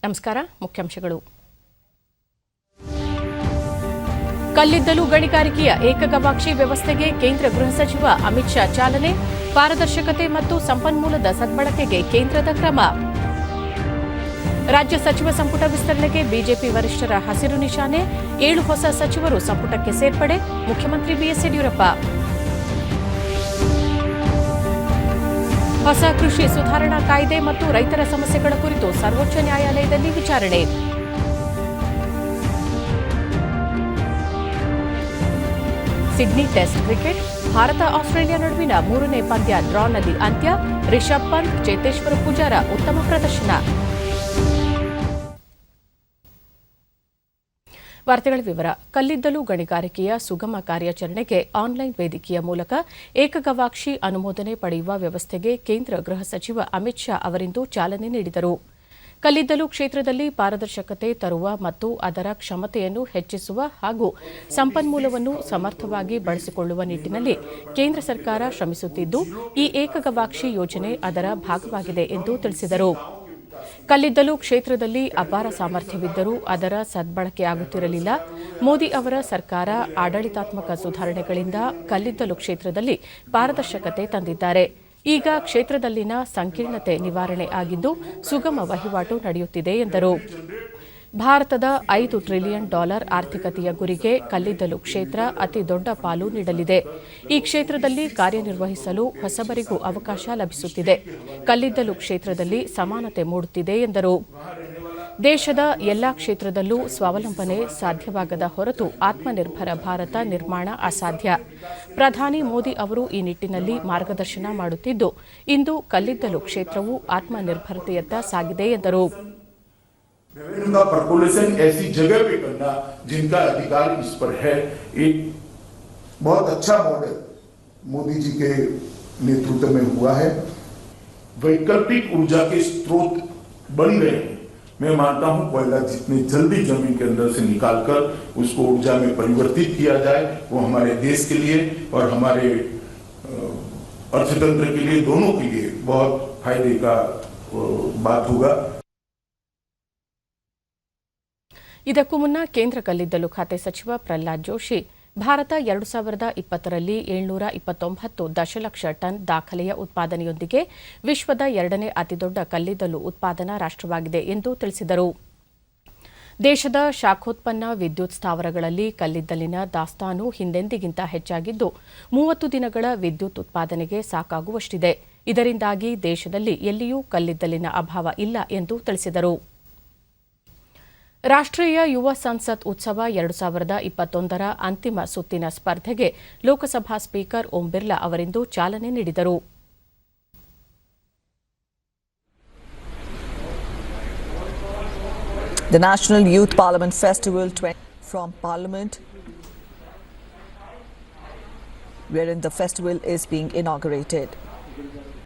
ನಮಸ್ಕಾರ. ಮುಖ್ಯಾಂಶಗಳು. ಕಲ್ಲಿದ್ದಲು ಗಣಿಗಾರಿಕೆಯ ಏಕಗವಾಕ್ಷಿ ವ್ಯವಸ್ಥೆಗೆ ಕೇಂದ್ರ ಗೃಹ ಸಚಿವ ಅಮಿತ್ ಶಾ ಚಾಲನೆ. ಪಾರದರ್ಶಕತೆ ಮತ್ತು ಸಂಪನ್ಮೂಲದ ಸದ್ಬಳಕೆಗೆ ಕೇಂದ್ರದ ಕ್ರಮ. ರಾಜ್ಯ ಸಚಿವ ಸಂಪುಟ ವಿಸ್ತರಣೆಗೆ ಬಿಜೆಪಿ ವರಿಷ್ಠರ ಹಸಿರು ನಿಶಾನೆ. 7 ಹೊಸ ಸಚಿವರು ಸಂಪುಟಕ್ಕೆ ಸೇರ್ಪಡೆ. ಮುಖ್ಯಮಂತ್ರಿ ಬಿಎಸ್ ಯಡಿಯೂರಪ್ಪ. ಹೊಸ ಕೃಷಿ ಸುಧಾರಣಾ ಕಾಯ್ದೆ ಮತ್ತು ರೈತರ ಸಮಸ್ಯೆಗಳ ಕುರಿತು ಸರ್ವೋಚ್ಚ ನ್ಯಾಯಾಲಯದಲ್ಲಿ ವಿಚಾರಣೆ. Sydney test cricket. Bharat Australia ನಡುವಿನ 3ನೇ ಪಂದ್ಯ ಡ್ರಾನಲ್ಲಿ ಅಂತ್ಯ. ರಿಷಬ್ ಪಂತ್, ಚೇತೇಶ್ವರ ಪೂಜಾರ ಉತ್ತಮ ಪ್ರದರ್ಶನ. ವಾರ್ತೆಗಳ ವಿವರ. ಕಲ್ಲಿದ್ದಲು ಗಣಿಗಾರಿಕೆಯ ಸುಗಮ ಕಾರ್ಯಾಚರಣೆಗೆ ಆನ್ಲೈನ್ ವೇದಿಕೆಯ ಮೂಲಕ ಏಕಗವಾಕ್ಷಿ ಅನುಮೋದನೆ ಪಡೆಯುವ ವ್ಯವಸ್ಥೆಗೆ ಕೇಂದ್ರ ಗೃಹ ಸಚಿವ ಅಮಿತ್ ಶಾ ಅವರಿಂದು ಚಾಲನೆ ನೀಡಿದರು. ಕಲ್ಲಿದ್ದಲು ಕ್ಷೇತ್ರದಲ್ಲಿ ಪಾರದರ್ಶಕತೆ ತರುವ ಮತ್ತು ಅದರ ಕ್ಷಮತೆಯನ್ನು ಹೆಚ್ಚಿಸುವ ಹಾಗೂ ಸಂಪನ್ಮೂಲವನ್ನು ಸಮರ್ಥವಾಗಿ ಬಳಸಿಕೊಳ್ಳುವ ನಿಟ್ಟಿನಲ್ಲಿ ಕೇಂದ್ರ ಸರ್ಕಾರ ಶ್ರಮಿಸುತ್ತಿದ್ದು, ಈ ಏಕಗವಾಕ್ಷಿ ಯೋಜನೆ ಅದರ ಭಾಗವಾಗಿದೆ ಎಂದು ತಿಳಿಸಿದರು. ಕಲ್ಲಿದ್ದಲು ಕ್ಷೇತ್ರದಲ್ಲಿ ಅಪಾರ ಸಾಮರ್ಥ್ಯವಿದ್ದರೂ ಅದರ ಸದ್ಬಳಕೆಯಾಗುತ್ತಿರಲಿಲ್ಲ. ಮೋದಿ ಅವರ ಸರ್ಕಾರ ಆಡಳಿತಾತ್ಮಕ ಸುಧಾರಣೆಗಳಿಂದ ಕಲ್ಲಿದ್ದಲು ಕ್ಷೇತ್ರದಲ್ಲಿ ಪಾರದರ್ಶಕತೆ ತಂದಿದ್ದಾರೆ. ಈಗ ಕ್ಷೇತ್ರದಲ್ಲಿನ ಸಂಕೀರ್ಣತೆ ನಿವಾರಣೆ ಆಗಿದ್ದು, ಸುಗಮ ವಹಿವಾಟು ನಡೆಯುತ್ತಿದೆ ಎಂದರು. ಭಾರತದ $5 ಟ್ರಿಲಿಯನ್ ಆರ್ಥಿಕತೆಯ ಗುರಿಗೆ ಕಲ್ಲಿದ್ದಲು ಕ್ಷೇತ್ರ ಅತಿ ದೊಡ್ಡ ಪಾಲು ನೀಡಲಿದೆ. ಈ ಕ್ಷೇತ್ರದಲ್ಲಿ ಕಾರ್ಯನಿರ್ವಹಿಸಲು ಹೊಸಬರಿಗೂ ಅವಕಾಶ ಲಭಿಸುತ್ತಿದೆ. ಕಲ್ಲಿದ್ದಲು ಕ್ಷೇತ್ರದಲ್ಲಿ ಸಮಾನತೆ ಮೂಡುತ್ತಿದೆ ಎಂದರು. ದೇಶದ ಎಲ್ಲಾ ಕ್ಷೇತ್ರದಲ್ಲೂ ಸ್ವಾವಲಂಬನೆ ಸಾಧ್ಯವಾಗದ ಹೊರತು ಆತ್ಮನಿರ್ಭರ ಭಾರತ ನಿರ್ಮಾಣ ಅಸಾಧ್ಯ. ಪ್ರಧಾನಿ ಮೋದಿ ಅವರು ಈ ನಿಟ್ಟಿನಲ್ಲಿ ಮಾರ್ಗದರ್ಶನ ಮಾಡುತ್ತಿದ್ದು, ಇಂದು ಕಲ್ಲಿದ್ದಲು ಕ್ಷೇತ್ರವು ಆತ್ಮನಿರ್ಭರತೆಯತ್ತ ಸಾಗಿದೆ ಎಂದರು. रेवेन्यू का पर्कुलेशन ऐसी जगह पे करना जिनका अधिकार इस पर है, एक बहुत अच्छा मॉडल मोदी जी के नेतृत्व में हुआ है. वैकल्पिक ऊर्जा के स्रोत बढ़ रहे हैं. मैं मानता हूं कोयला जितने जल्दी जमीन के अंदर से निकालकर उसको ऊर्जा में परिवर्तित किया जाए, वो हमारे देश के लिए और हमारे अर्थतंत्र के लिए, दोनों के लिए बहुत फायदे का बात होगा. ಇದಕ್ಕೂ ಮುನ್ನ ಕೇಂದ್ರ ಕಲ್ಲಿದ್ದಲು ಖಾತೆ ಸಚಿವ ಪ್ರಹ್ಲಾದ್ ಜೋಶಿ, ಭಾರತ 2020ರಲ್ಲಿ 729 ದಶಲಕ್ಷ ಟನ್ ದಾಖಲೆಯ ಉತ್ಪಾದನೆಯೊಂದಿಗೆ ವಿಶ್ವದ 2ನೇ ಅತಿದೊಡ್ಡ ಕಲ್ಲಿದ್ದಲು ಉತ್ಪಾದನಾ ರಾಷ್ಟವಾಗಿದೆ ಎಂದು ತಿಳಿಸಿದರು. ದೇಶದ ಶಾಖೋತ್ಪನ್ನ ವಿದ್ಯುತ್ ಸ್ಥಾವರಗಳಲ್ಲಿ ಕಲ್ಲಿದ್ದಲಿನ ದಾಸ್ತಾನು ಹಿಂದೆಂದಿಗಿಂತ ಹೆಚ್ಚಾಗಿದ್ದು, 30 ದಿನಗಳ ವಿದ್ಯುತ್ ಉತ್ಪಾದನೆಗೆ ಸಾಕಾಗುವಷ್ಟಿದೆ. ಇದರಿಂದಾಗಿ ದೇಶದಲ್ಲಿ ಎಲ್ಲಿಯೂ ಕಲ್ಲಿದ್ದಲಿನ ಅಭಾವ ಇಲ್ಲ ಎಂದು ತಿಳಿಸಿದರು. ರಾಷ್ಟ್ರೀಯ ಯುವ ಸಂಸತ್ ಉತ್ಸವ 2021ರ ಅಂತಿಮ ಸುತ್ತಿನ ಸ್ಪರ್ಧೆಗೆ ಲೋಕಸಭಾ ಸ್ಪೀಕರ್ ಓಂ ಬಿರ್ಲಾ ಅವರಿಂದು ಚಾಲನೆ ನೀಡಿದರು. The National Youth Parliament Festival from Parliament, wherein the festival is being inaugurated.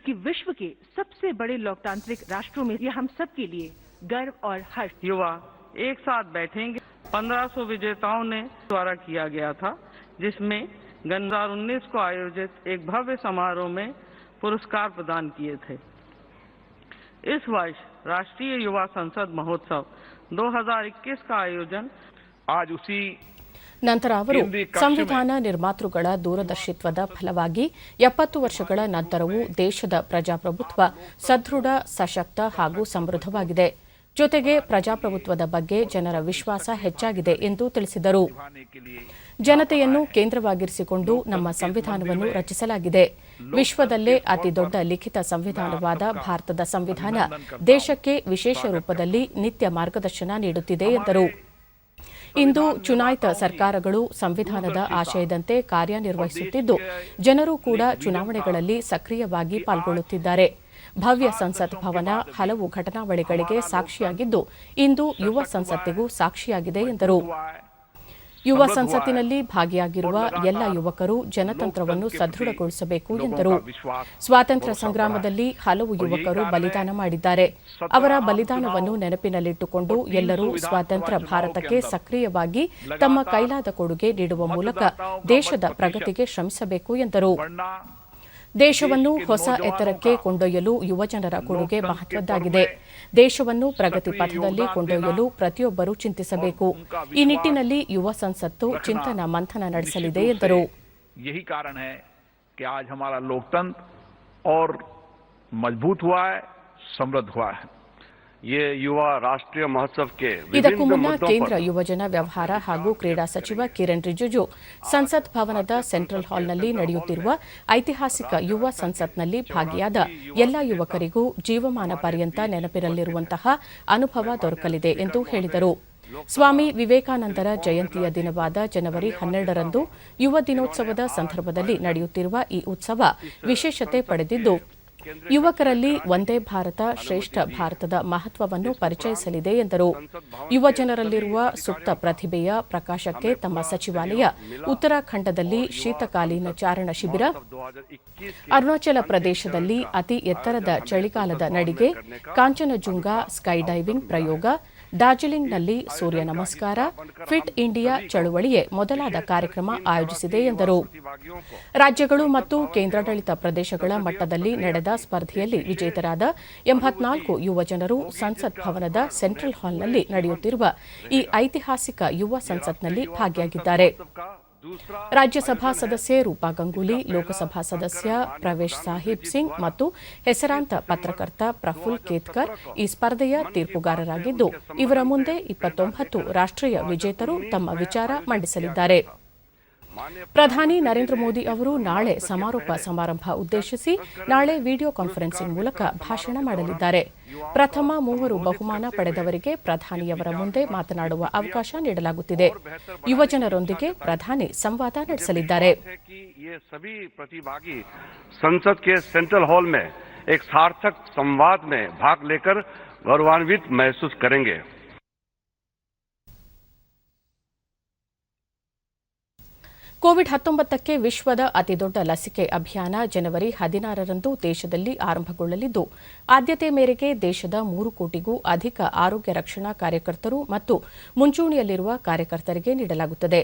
कि विश्व के सबसे बड़े लोकतांत्रिक राष्ट्रों में यह हम सब के लिए गर्व और हर्ष. युवा एक साथ बैठेंगे. 1500 विजेताओं ने द्वारा किया गया था, जिसमें 2019 को आयोजित एक भव्य समारोह में पुरस्कार प्रदान किए थे. इस वर्ष राष्ट्रीय युवा संसद महोत्सव 2021 का आयोजन आज उसी ನಂತರ ಅವರು ಸಂವಿಧಾನ ನಿರ್ಮಾತೃಗಳ ದೂರದರ್ಶಿತ್ವದ ಫಲವಾಗಿ 70 ವರ್ಷಗಳ ನಂತರವೂ ದೇಶದ ಪ್ರಜಾಪ್ರಭುತ್ವ ಸದೃಢ, ಸಶಕ್ತ ಹಾಗೂ ಸಮೃದ್ಧವಾಗಿದೆ. ಜೊತೆಗೆ ಪ್ರಜಾಪ್ರಭುತ್ವದ ಬಗ್ಗೆ ಜನರ ವಿಶ್ವಾಸ ಹೆಚ್ಚಾಗಿದೆ ಎಂದು ತಿಳಿಸಿದರು. ಜನತೆಯನ್ನು ಕೇಂದ್ರವಾಗಿರಿಸಿಕೊಂಡು ನಮ್ಮ ಸಂವಿಧಾನವನ್ನು ರಚಿಸಲಾಗಿದೆ. ವಿಶ್ವದಲ್ಲೇ ಅತಿದೊಡ್ಡ ಲಿಖಿತ ಸಂವಿಧಾನವಾದ ಭಾರತದ ಸಂವಿಧಾನ ದೇಶಕ್ಕೆ ವಿಶೇಷ ರೂಪದಲ್ಲಿ ನಿತ್ಯ ಮಾರ್ಗದರ್ಶನ ನೀಡುತ್ತಿದೆ ಎಂದರು. ಇಂದು ಚುನಾಯಿತ ಸರ್ಕಾರಗಳು ಸಂವಿಧಾನದ ಆಶಯದಂತೆ ಕಾರ್ಯನಿರ್ವಹಿಸುತ್ತಿದ್ದು, ಜನರು ಕೂಡ ಚುನಾವಣೆಗಳಲ್ಲಿ ಸಕ್ರಿಯವಾಗಿ ಪಾಲ್ಗೊಳ್ಳುತ್ತಿದ್ದಾರೆ. ಭವ್ಯ ಸಂಸತ್ ಭವನ ಹಲವು ಘಟನಾವಳಿಗಳಿಗೆ ಸಾಕ್ಷಿಯಾಗಿದ್ದು, ಇಂದು ಯುವ ಸಂಸತ್ತಿಗೂ ಸಾಕ್ಷಿಯಾಗಿದೆ ಎಂದರು. ಯುವ ಸಂಸತ್ತಿನಲ್ಲಿ ಭಾಗಿಯಾಗಿರುವ ಎಲ್ಲ ಯುವಕರು ಜನತಂತ್ರವನ್ನು ಸದೃಢಗೊಳಿಸಬೇಕು ಎಂದರು. ಸ್ವಾತಂತ್ರ್ಯ ಸಂಗ್ರಾಮದಲ್ಲಿ ಹಲವು ಯುವಕರು ಬಲಿದಾನ ಮಾಡಿದ್ದಾರೆ. ಅವರ ಬಲಿದಾನವನ್ನು ನೆನಪಿನಲ್ಲಿಟ್ಟುಕೊಂಡು ಎಲ್ಲರೂ ಸ್ವಾತಂತ್ರ್ಯ ಭಾರತಕ್ಕೆ ಸಕ್ರಿಯವಾಗಿ ತಮ್ಮ ಕೈಲಾದ ಕೊಡುಗೆ ನೀಡುವ ಮೂಲಕ ದೇಶದ ಪ್ರಗತಿಗೆ ಶ್ರಮಿಸಬೇಕು ಎಂದರು. ದೇಶವನ್ನು ಹೊಸ ಎತ್ತರಕ್ಕೆ ಕೊಂಡೊಯ್ಯಲು ಯುವಜನರ ಕೊಡುಗೆ ಮಹತ್ವದ್ದಾಗಿದೆ. ದೇಶವನ್ನು ಪ್ರಗತಿ ಪಥದಲ್ಲಿ ಕೊಂಡೊಯ್ಯಲು ಪ್ರತಿಯೊಬ್ಬರೂ ಚಿಂತಿಸಬೇಕು. ಈ ನಿಟ್ಟಿನಲ್ಲಿ ಯುವ ಸಂಸತ್ತು ಚಿಂತನ ಮಂಥನ ನಡೆಸಲಿದೆ ಎಂದರು. यही कारण है कि आज हमारा लोकतंत्र और मजबूत हुआ है, समृद्ध हुआ है. ये युवा राष्ट्रीय महोत्सव के ಇದಕ್ಕೂ ಮುನ್ನ ಕೇಂದ್ರ ಯುವಜನ ವ್ಯವಹಾರ ಹಾಗೂ ಕ್ರೀಡಾ ಸಚಿವ ಕಿರಣ್ ರಿಜಿಜು ಸಂಸತ್ ಭವನದ ಸೆಂಟ್ರಲ್ ಹಾಲ್ನಲ್ಲಿ ನಡೆಯುತ್ತಿರುವ ಐತಿಹಾಸಿಕ ಯುವ ಸಂಸತ್ನಲ್ಲಿ ಭಾಗಿಯಾದ ಎಲ್ಲಾ ಯುವಕರಿಗೂ ಜೀವಮಾನ ಪರ್ಯಂತ ನೆನಪಿರಲಿರುವಂತಹ ಅನುಭವ ದೊರಕಲಿದೆ ಎಂದು ಹೇಳಿದರು. ಸ್ವಾಮಿ ವಿವೇಕಾನಂದರ ಜಯಂತಿಯ ದಿನವಾದ ಜನವರಿ 12ರಂದು ಯುವ ದಿನೋತ್ಸವದ ಸಂದರ್ಭದಲ್ಲಿ ನಡೆಯುತ್ತಿರುವ ಈ ಉತ್ಸವ ವಿಶೇಷತೆ ಪಡೆದಿದ್ದು, ಯುವಕರಲ್ಲಿ ಒಂದೇ ಭಾರತ ಶ್ರೇಷ್ಠ ಭಾರತದ ಮಹತ್ವವನ್ನು ಪರಿಚಯಿಸಲಿದೆ ಎಂದರು. ಯುವ ಜನರಲ್ಲಿರುವ ಸುಪ್ತ ಪ್ರತಿಭೆಯ ಪ್ರಕಾಶಕ್ಕೆ ತಮ್ಮ ಸಚಿವಾಲಯ ಉತ್ತರಾಖಂಡದಲ್ಲಿ ಶೀತಕಾಲೀನ ಚಾರಣ ಶಿಬಿರ, ಅರುಣಾಚಲ ಪ್ರದೇಶದಲ್ಲಿ ಅತಿ ಎತ್ತರದ ಚಳಿಗಾಲದ ನಡಿಗೆ, ಕಾಂಚನಜುಂಗಾ ಸ್ಕೈ ಡೈವಿಂಗ್ ಪ್ರಯೋಗ, ಡಾರ್ಜಿಲಿಂಗ್ನಲ್ಲಿ ಸೂರ್ಯ ನಮಸ್ಕಾರ, ಫಿಟ್ ಇಂಡಿಯಾ ಚಳುವಳಿಯೇ ಮೊದಲಾದ ಕಾರ್ಯಕ್ರಮ ಆಯೋಜಿಸಿದೆ ಎಂದರು. ರಾಜ್ಯಗಳು ಮತ್ತು ಕೇಂದ್ರಾಡಳಿತ ಪ್ರದೇಶಗಳ ಮಟ್ಟದಲ್ಲಿ ನಡೆದ ಸ್ಪರ್ಧೆಯಲ್ಲಿ ವಿಜೇತರಾದ 84 ಯುವಜನರು ಸಂಸತ್ ಭವನದ ಸೆಂಟ್ರಲ್ ಹಾಲ್ನಲ್ಲಿ ನಡೆಯುತ್ತಿರುವ ಈ ಐತಿಹಾಸಿಕ ಯುವ ಸಂಸತ್ನಲ್ಲಿ ಭಾಗಿಯಾಗಿದ್ದಾರೆ. ರಾಜ್ಯಸಭಾ ಸದಸ್ಯೆ ರೂಪಾ ಗಂಗೂಲಿ, ಲೋಕಸಭಾ ಸದಸ್ಯ ಪ್ರವೇಶ್ ಸಾಹಿಬ್ ಸಿಂಗ್ ಮತ್ತು ಹೆಸರಾಂತ ಪತ್ರಕರ್ತ ಪ್ರಫುಲ್ ಕೇತ್ಕರ್ ಈ ಸ್ಪರ್ಧೆಯ ತೀರ್ಪುಗಾರರಾಗಿದ್ದು, ಇವರ ಮುಂದೆ 29 ರಾಷ್ಟ್ರೀಯ ವಿಜೇತರು ತಮ್ಮ ವಿಚಾರ ಮಂಡಿಸಲಿದ್ದಾರೆ. ಪ್ರಧಾನಿ ನರೇಂದ್ರ ಮೋದಿ ಅವರು ನಾಳೆ ಸಮಾರೋಪ ಸಮಾರಂಭ ಉದ್ದೇಶಿಸಿ ನಾಳೆ ವಿಡಿಯೋ ಕಾನ್ಫರೆನ್ಸಿಂಗ್ ಮೂಲಕ ಭಾಷಣ ಮಾಡಲಿದ್ದಾರೆ. ಪ್ರಥಮ 3 ಬಹುಮಾನ ಪಡೆದವರಿಗೆ ಪ್ರಧಾನಿಯವರ ಮುಂದೆ ಮಾತನಾಡುವ ಅವಕಾಶ ನೀಡಲಾಗುತ್ತಿದೆ. ಯುವಜನರೊಂದಿಗೆ ಪ್ರಧಾನಿ ಸಂವಾದ ನಡೆಸಲಿದ್ದಾರೆ. संसद के सेंट्रल हॉल में एक सार्थक संवाद में भाग लेकर गौरवान्वित महसूस करेंगे. ಕೋವಿಡ್-19ಕ್ಕೆ ವಿಶ್ವದ ಅತಿದೊಡ್ಡ ಲಸಿಕೆ ಅಭಿಯಾನ ಜನವರಿ 16ರಂದು ದೇಶದಲ್ಲಿ ಆರಂಭಗೊಳ್ಳಲಿದ್ದು, ಆದ್ಯತೆ ಮೇರೆಗೆ ದೇಶದ 3 ಕೋಟಿಗೂ ಅಧಿಕ ಆರೋಗ್ಯ ರಕ್ಷಣಾ ಕಾರ್ಯಕರ್ತರು ಮತ್ತು ಮುಂಚೂಣಿಯಲ್ಲಿರುವ ಕಾರ್ಯಕರ್ತರಿಗೆ ನೀಡಲಾಗುತ್ತದೆ.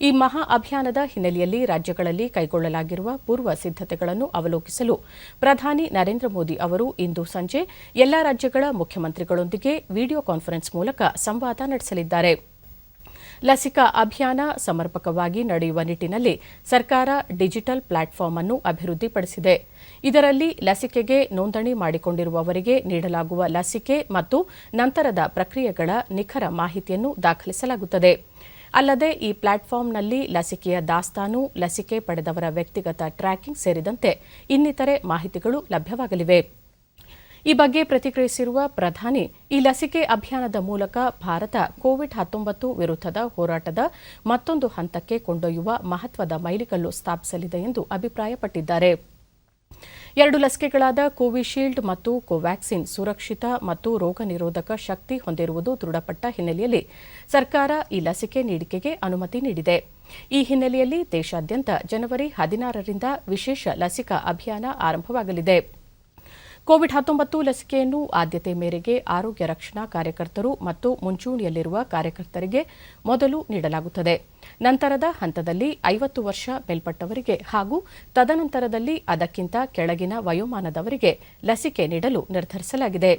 ಈ ಮಹಾ ಅಭಿಯಾನದ ಹಿನ್ನೆಲೆಯಲ್ಲಿ ರಾಜ್ಯಗಳಲ್ಲಿ ಕೈಗೊಳ್ಳಲಾಗಿರುವ ಪೂರ್ವ ಸಿದ್ದತೆಗಳನ್ನು ಅವಲೋಕಿಸಲು ಪ್ರಧಾನಿ ನರೇಂದ್ರ ಮೋದಿ ಅವರು ಇಂದು ಸಂಜೆ ಎಲ್ಲಾ ರಾಜ್ಯಗಳ ಮುಖ್ಯಮಂತ್ರಿಗಳೊಂದಿಗೆ ವಿಡಿಯೋ ಕಾನ್ಫರೆನ್ಸ್ ಮೂಲಕ ಸಂವಾದ ನಡೆಸಲಿದ್ದಾರೆ. ಲಸಿಕಾ ಅಭಿಯಾನ ಸಮರ್ಪಕವಾಗಿ ನಡೆಯುವ ನಿಟ್ಟಿನಲ್ಲಿ ಸರ್ಕಾರ ಡಿಜಿಟಲ್ ಪ್ಲಾಟ್ಫಾರ್ಮ್ ಅನ್ನು ಅಭಿವೃದ್ಧಿಪಡಿಸಿದೆ. ಇದರಲ್ಲಿ ಲಸಿಕೆಗೆ ನೋಂದಣಿ ಮಾಡಿಕೊಂಡಿರುವವರಿಗೆ ನೀಡಲಾಗುವ ಲಸಿಕೆ ಮತ್ತು ನಂತರದ ಪ್ರಕ್ರಿಯೆಗಳ ನಿಖರ ಮಾಹಿತಿಯನ್ನು ದಾಖಲಿಸಲಾಗುತ್ತದೆ. ಅಲ್ಲದೆ ಈ ಪ್ಲಾಟ್ಫಾರ್ಮ್ನಲ್ಲಿ ಲಸಿಕೆಯ ದಾಸ್ತಾನು, ಲಸಿಕೆ ಪಡೆದವರ ವ್ಯಕ್ತಿಗತ ಟ್ರ್ಯಾಕಿಂಗ್ ಸೇರಿದಂತೆ ಇನ್ನಿತರೆ ಮಾಹಿತಿಗಳು ಲಭ್ಯವಾಗಲಿವೆ. ಈ ಬಗ್ಗೆ ಪ್ರತಿಕ್ರಿಯಿಸಿರುವ ಪ್ರಧಾನಿ, ಈ ಲಸಿಕೆ ಅಭಿಯಾನದ ಮೂಲಕ ಭಾರತ ಕೋವಿಡ್-19 ವಿರುದ್ಧದ ಹೋರಾಟದ ಮತ್ತೊಂದು ಹಂತಕ್ಕೆ ಕೊಂಡೊಯ್ಯುವ ಮಹತ್ವದ ಮೈಲಿಗಲ್ಲು ಸ್ಥಾಪಿಸಲಿದೆ ಎಂದು ಅಭಿಪ್ರಾಯಪಟ್ಟಿದ್ದಾರೆ. 2 ಲಸಿಕೆಗಳಾದ ಕೋವಿಶೀಲ್ಡ್ ಮತ್ತು ಕೋವ್ಯಾಕ್ಸಿನ್ ಸುರಕ್ಷಿತ ಮತ್ತು ರೋಗ ನಿರೋಧಕ ಶಕ್ತಿ ಹೊಂದಿರುವುದು ದೃಢಪಟ್ಟ ಹಿನ್ನೆಲೆಯಲ್ಲಿ ಸರ್ಕಾರ ಈ ಲಸಿಕೆ ನೀಡಿಕೆಗೆ ಅನುಮತಿ ನೀಡಿದೆ. ಈ ಹಿನ್ನೆಲೆಯಲ್ಲಿ ದೇಶಾದ್ಯಂತ ಜನವರಿ 16ರಿಂದ ವಿಶೇಷ ಲಸಿಕಾ ಅಭಿಯಾನ ಆರಂಭವಾಗಲಿದೆ. ಕೋವಿಡ್-19 ಲಸಿಕೆಯನ್ನು ಆದ್ಯತೆ ಮೇರೆಗೆ ಆರೋಗ್ಯ ರಕ್ಷಣಾ ಕಾರ್ಯಕರ್ತರು ಮತ್ತು ಮುಂಚೂಣಿಯಲ್ಲಿರುವ ಕಾರ್ಯಕರ್ತರಿಗೆ ಮೊದಲು ನೀಡಲಾಗುತ್ತದೆ. ನಂತರದ ಹಂತದಲ್ಲಿ 50 ವರ್ಷ ಮೇಲ್ಪಟ್ಟವರಿಗೆ ಹಾಗೂ ತದನಂತರದಲ್ಲಿ ಅದಕ್ಕಿಂತ ಕೆಳಗಿನ ವಯೋಮಾನದವರಿಗೆ ಲಸಿಕೆ ನೀಡಲು ನಿರ್ಧರಿಸಲಾಗಿದೆ.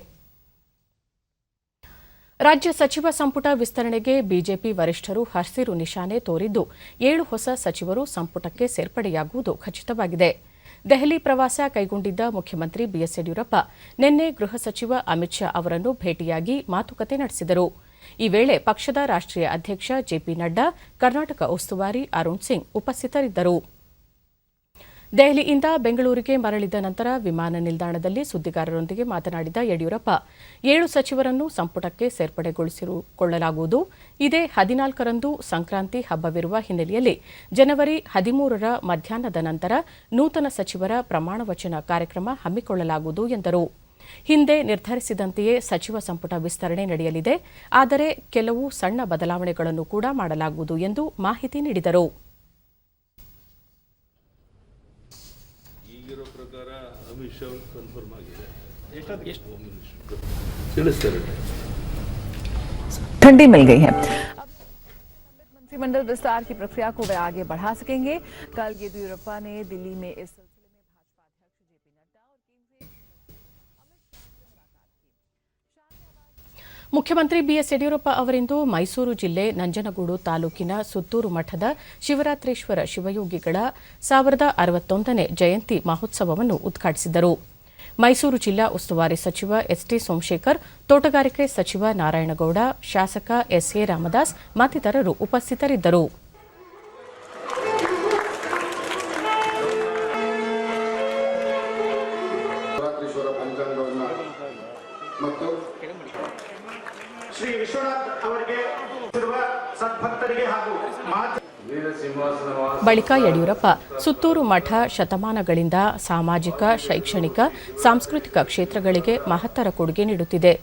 ರಾಜ್ಯ ಸಚಿವ ಸಂಪುಟ ವಿಸ್ತರಣೆಗೆ ಬಿಜೆಪಿ ವರಿಷ್ಠರು ಹಸಿರು ನಿಶಾನೆ ತೋರಿದ್ದು, 7 ಹೊಸ ಸಚಿವರು ಸಂಪುಟಕ್ಕೆ ಸೇರ್ಪಡೆಯಾಗುವುದು ಖಚಿತವಾಗಿದೆ. ದೆಹಲಿ ಪ್ರವಾಸ ಕೈಗೊಂಡಿದ್ದ ಮುಖ್ಯಮಂತ್ರಿ ಬಿಎಸ್ ಯಡಿಯೂರಪ್ಪ ನಿನ್ನೆ ಗೃಹ ಸಚಿವ ಅಮಿತ್ ಶಾ ಅವರನ್ನು ಭೇಟಿಯಾಗಿ ಮಾತುಕತೆ ನಡೆಸಿದರು. ಈ ವೇಳೆ ಪಕ್ಷದ ರಾಷ್ಟ್ರೀಯ ಅಧ್ಯಕ್ಷ ಜೆಪಿ ನಡ್ಡಾ, ಕರ್ನಾಟಕ ಉಸ್ತುವಾರಿ ಅರುಣ್ ಸಿಂಗ್ ಉಪಸ್ಥಿತರಿದ್ದರು. ದೆಹಲಿಯಿಂದ ಬೆಂಗಳೂರಿಗೆ ಮರಳಿದ ನಂತರ ವಿಮಾನ ನಿಲ್ದಾಣದಲ್ಲಿ ಸುದ್ದಿಗಾರರೊಂದಿಗೆ ಮಾತನಾಡಿದ ಯಡಿಯೂರಪ್ಪ, 7 ಸಚಿವರನ್ನು ಸಂಪುಟಕ್ಕೆ ಸೇರ್ಪಡೆಗೊಳಿಸಿಕೊಳ್ಳಲಾಗುವುದು. ಇದೇ 14ರಂದು ಸಂಕ್ರಾಂತಿ ಹಬ್ಬವಿರುವ ಹಿನ್ನೆಲೆಯಲ್ಲಿ ಜನವರಿ 13ರ ಮಧ್ಯಾಹ್ನದ ನಂತರ ನೂತನ ಸಚಿವರ ಪ್ರಮಾಣ ವಚನ ಕಾರ್ಯಕ್ರಮ ಹಮ್ಮಿಕೊಳ್ಳಲಾಗುವುದು ಎಂದರು. ಹಿಂದೆ ನಿರ್ಧರಿಸಿದಂತೆಯೇ ಸಚಿವ ಸಂಪುಟ ವಿಸ್ತರಣೆ ನಡೆಯಲಿದೆ, ಆದರೆ ಕೆಲವು ಸಣ್ಣ ಬದಲಾವಣೆಗಳನ್ನು ಕೂಡ ಮಾಡಲಾಗುವುದು ಎಂದು ಮಾಹಿತಿ ನೀಡಿದರು. ठंडी मिल गई है। मंत्रिमंडल विस्तार की प्रक्रिया को वे आगे बढ़ा सकेंगे। कल येदियुरप्पा ने दिल्ली में इस सिलसिले में भाजपा ಮುಖ್ಯಮಂತ್ರಿ ಬಿಎಸ್ ಯಡಿಯೂರಪ್ಪ ಅವರಿಂದು ಮೈಸೂರು ಜಿಲ್ಲೆ ನಂಜನಗೂಡು ತಾಲೂಕಿನ ಸುತ್ತೂರು ಮಠದ ಶಿವರಾತ್ರೀಶ್ವರ ಶಿವಯೋಗಿಗಳ 1061ನೇ ಜಯಂತಿ ಮಹೋತ್ಸವವನ್ನು ಉದ್ಘಾಟಿಸಿದರು. ಮೈಸೂರು ಜಿಲ್ಲಾ ಉಸ್ತುವಾರಿ ಸಚಿವ ಎಸ್ಟಿ ಸೋಮಶೇಖರ್, ತೋಟಗಾರಿಕೆ ಸಚಿವ ನಾರಾಯಣಗೌಡ, ಶಾಸಕ ಎಸ್ಎ ರಾಮದಾಸ್ ಮತ್ತಿತರರು ಉಪಸ್ಥಿತರಿದ್ದರು. ಮತ್ತು ಶ್ರೀ ವಿಶ್ವನಾಥ್ ಅವರಿಗೆ ಸದ್ಭಕ್ತರಿಗೆ ಹಾಗೂ ಬಳಿಕ ಯಡಿಯೂರಪ್ಪ ಸುತ್ತೂರು ಮಠ ಶತಮಾನಗಳಿಂದ ಸಾಮಾಜಿಕ, ಶೈಕ್ಷಣಿಕ, ಸಾಂಸ್ಕೃತಿಕ ಕ್ಷೇತ್ರಗಳಿಗೆ ಮಹತ್ತರ ಕೊಡುಗೆ ನೀಡುತ್ತಿದೆ.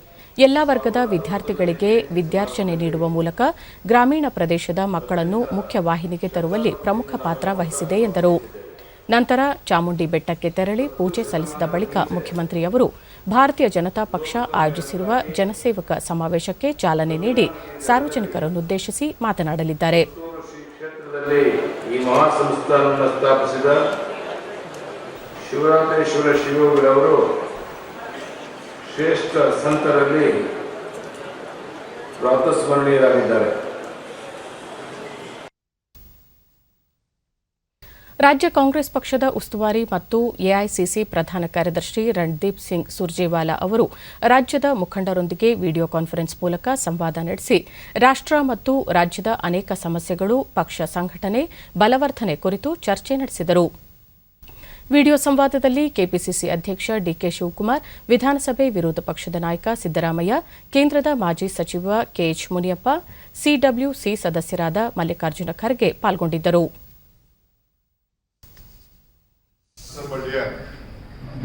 ಎಲ್ಲ ವರ್ಗದ ವಿದ್ಯಾರ್ಥಿಗಳಿಗೆ ವಿದ್ಯಾರ್ಜನೆ ನೀಡುವ ಮೂಲಕ ಗ್ರಾಮೀಣ ಪ್ರದೇಶದ ಮಕ್ಕಳನ್ನು ಮುಖ್ಯವಾಹಿನಿಗೆ ತರುವಲ್ಲಿ ಪ್ರಮುಖ ಪಾತ್ರ ವಹಿಸಿದೆ ಎಂದರು. ನಂತರ ಚಾಮುಂಡಿ ಬೆಟ್ಟಕ್ಕೆ ತೆರಳಿ ಪೂಜೆ ಸಲ್ಲಿಸಿದ ಬಳಿಕ ಮುಖ್ಯಮಂತ್ರಿಯವರು ಭಾರತೀಯ ಜನತಾ ಪಕ್ಷ ಆಯೋಜಿಸಿರುವ ಜನಸೇವಕ ಸಮಾವೇಶಕ್ಕೆ ಚಾಲನೆ ನೀಡಿ ಸಾರ್ವಜನಿಕರನ್ನುದ್ದೇಶಿಸಿ ಮಾತನಾಡಲಿದ್ದಾರೆ. ಈ ಮಹಾಸಂಸ್ಥಾನವನ್ನು ಸ್ಥಾಪಿಸಿದ ಶಿವರಾತ್ರೀಶ್ವರ ಶಿವಯೋಗಿಗಳವರು ಶ್ರೇಷ್ಠ ಸಂತರಲ್ಲಿ ಪ್ರಾತಸ್ಮರಣೀಯರಾಗಿದ್ದಾರೆ. ರಾಜ್ಯ ಕಾಂಗ್ರೆಸ್ ಪಕ್ಷದ ಉಸ್ತುವಾರಿ ಮತ್ತು ಎಐಸಿಸಿ ಪ್ರಧಾನ ಕಾರ್ಯದರ್ಶಿ ರಣದೀಪ್ ಸಿಂಗ್ ಸುರ್ಜೇವಾಲಾ ಅವರು ರಾಜ್ಯದ ಮುಖಂಡರೊಂದಿಗೆ ವಿಡಿಯೋ ಕಾನ್ಫರೆನ್ಸ್ ಮೂಲಕ ಸಂವಾದ ನಡೆಸಿ ರಾಷ್ಟ್ರ ಮತ್ತು ರಾಜ್ಯದ ಅನೇಕ ಸಮಸ್ಯೆಗಳು, ಪಕ್ಷ ಸಂಘಟನೆ, ಬಲವರ್ಧನೆ ಕುರಿತು ಚರ್ಚೆ ನಡೆಸಿದರು. ವಿಡಿಯೋ ಸಂವಾದದಲ್ಲಿ ಕೆಪಿಸಿಸಿ ಅಧ್ಯಕ್ಷ ಡಿಕೆ ಶಿವಕುಮಾರ್, ವಿಧಾನಸಭೆ ವಿರೋಧ ಪಕ್ಷದ ನಾಯಕ ಸಿದ್ದರಾಮಯ್ಯ, ಕೇಂದ್ರದ ಮಾಜಿ ಸಚಿವ ಕೆಎಚ್ ಮುನಿಯಪ್ಪ, ಸಿಡಬ್ಲ್ಯೂಸಿ ಸದಸ್ಯರಾದ ಮಲ್ಲಿಕಾರ್ಜುನ ಖರ್ಗೆ ಪಾಲ್ಗೊಂಡಿದ್ದರು. But yeah,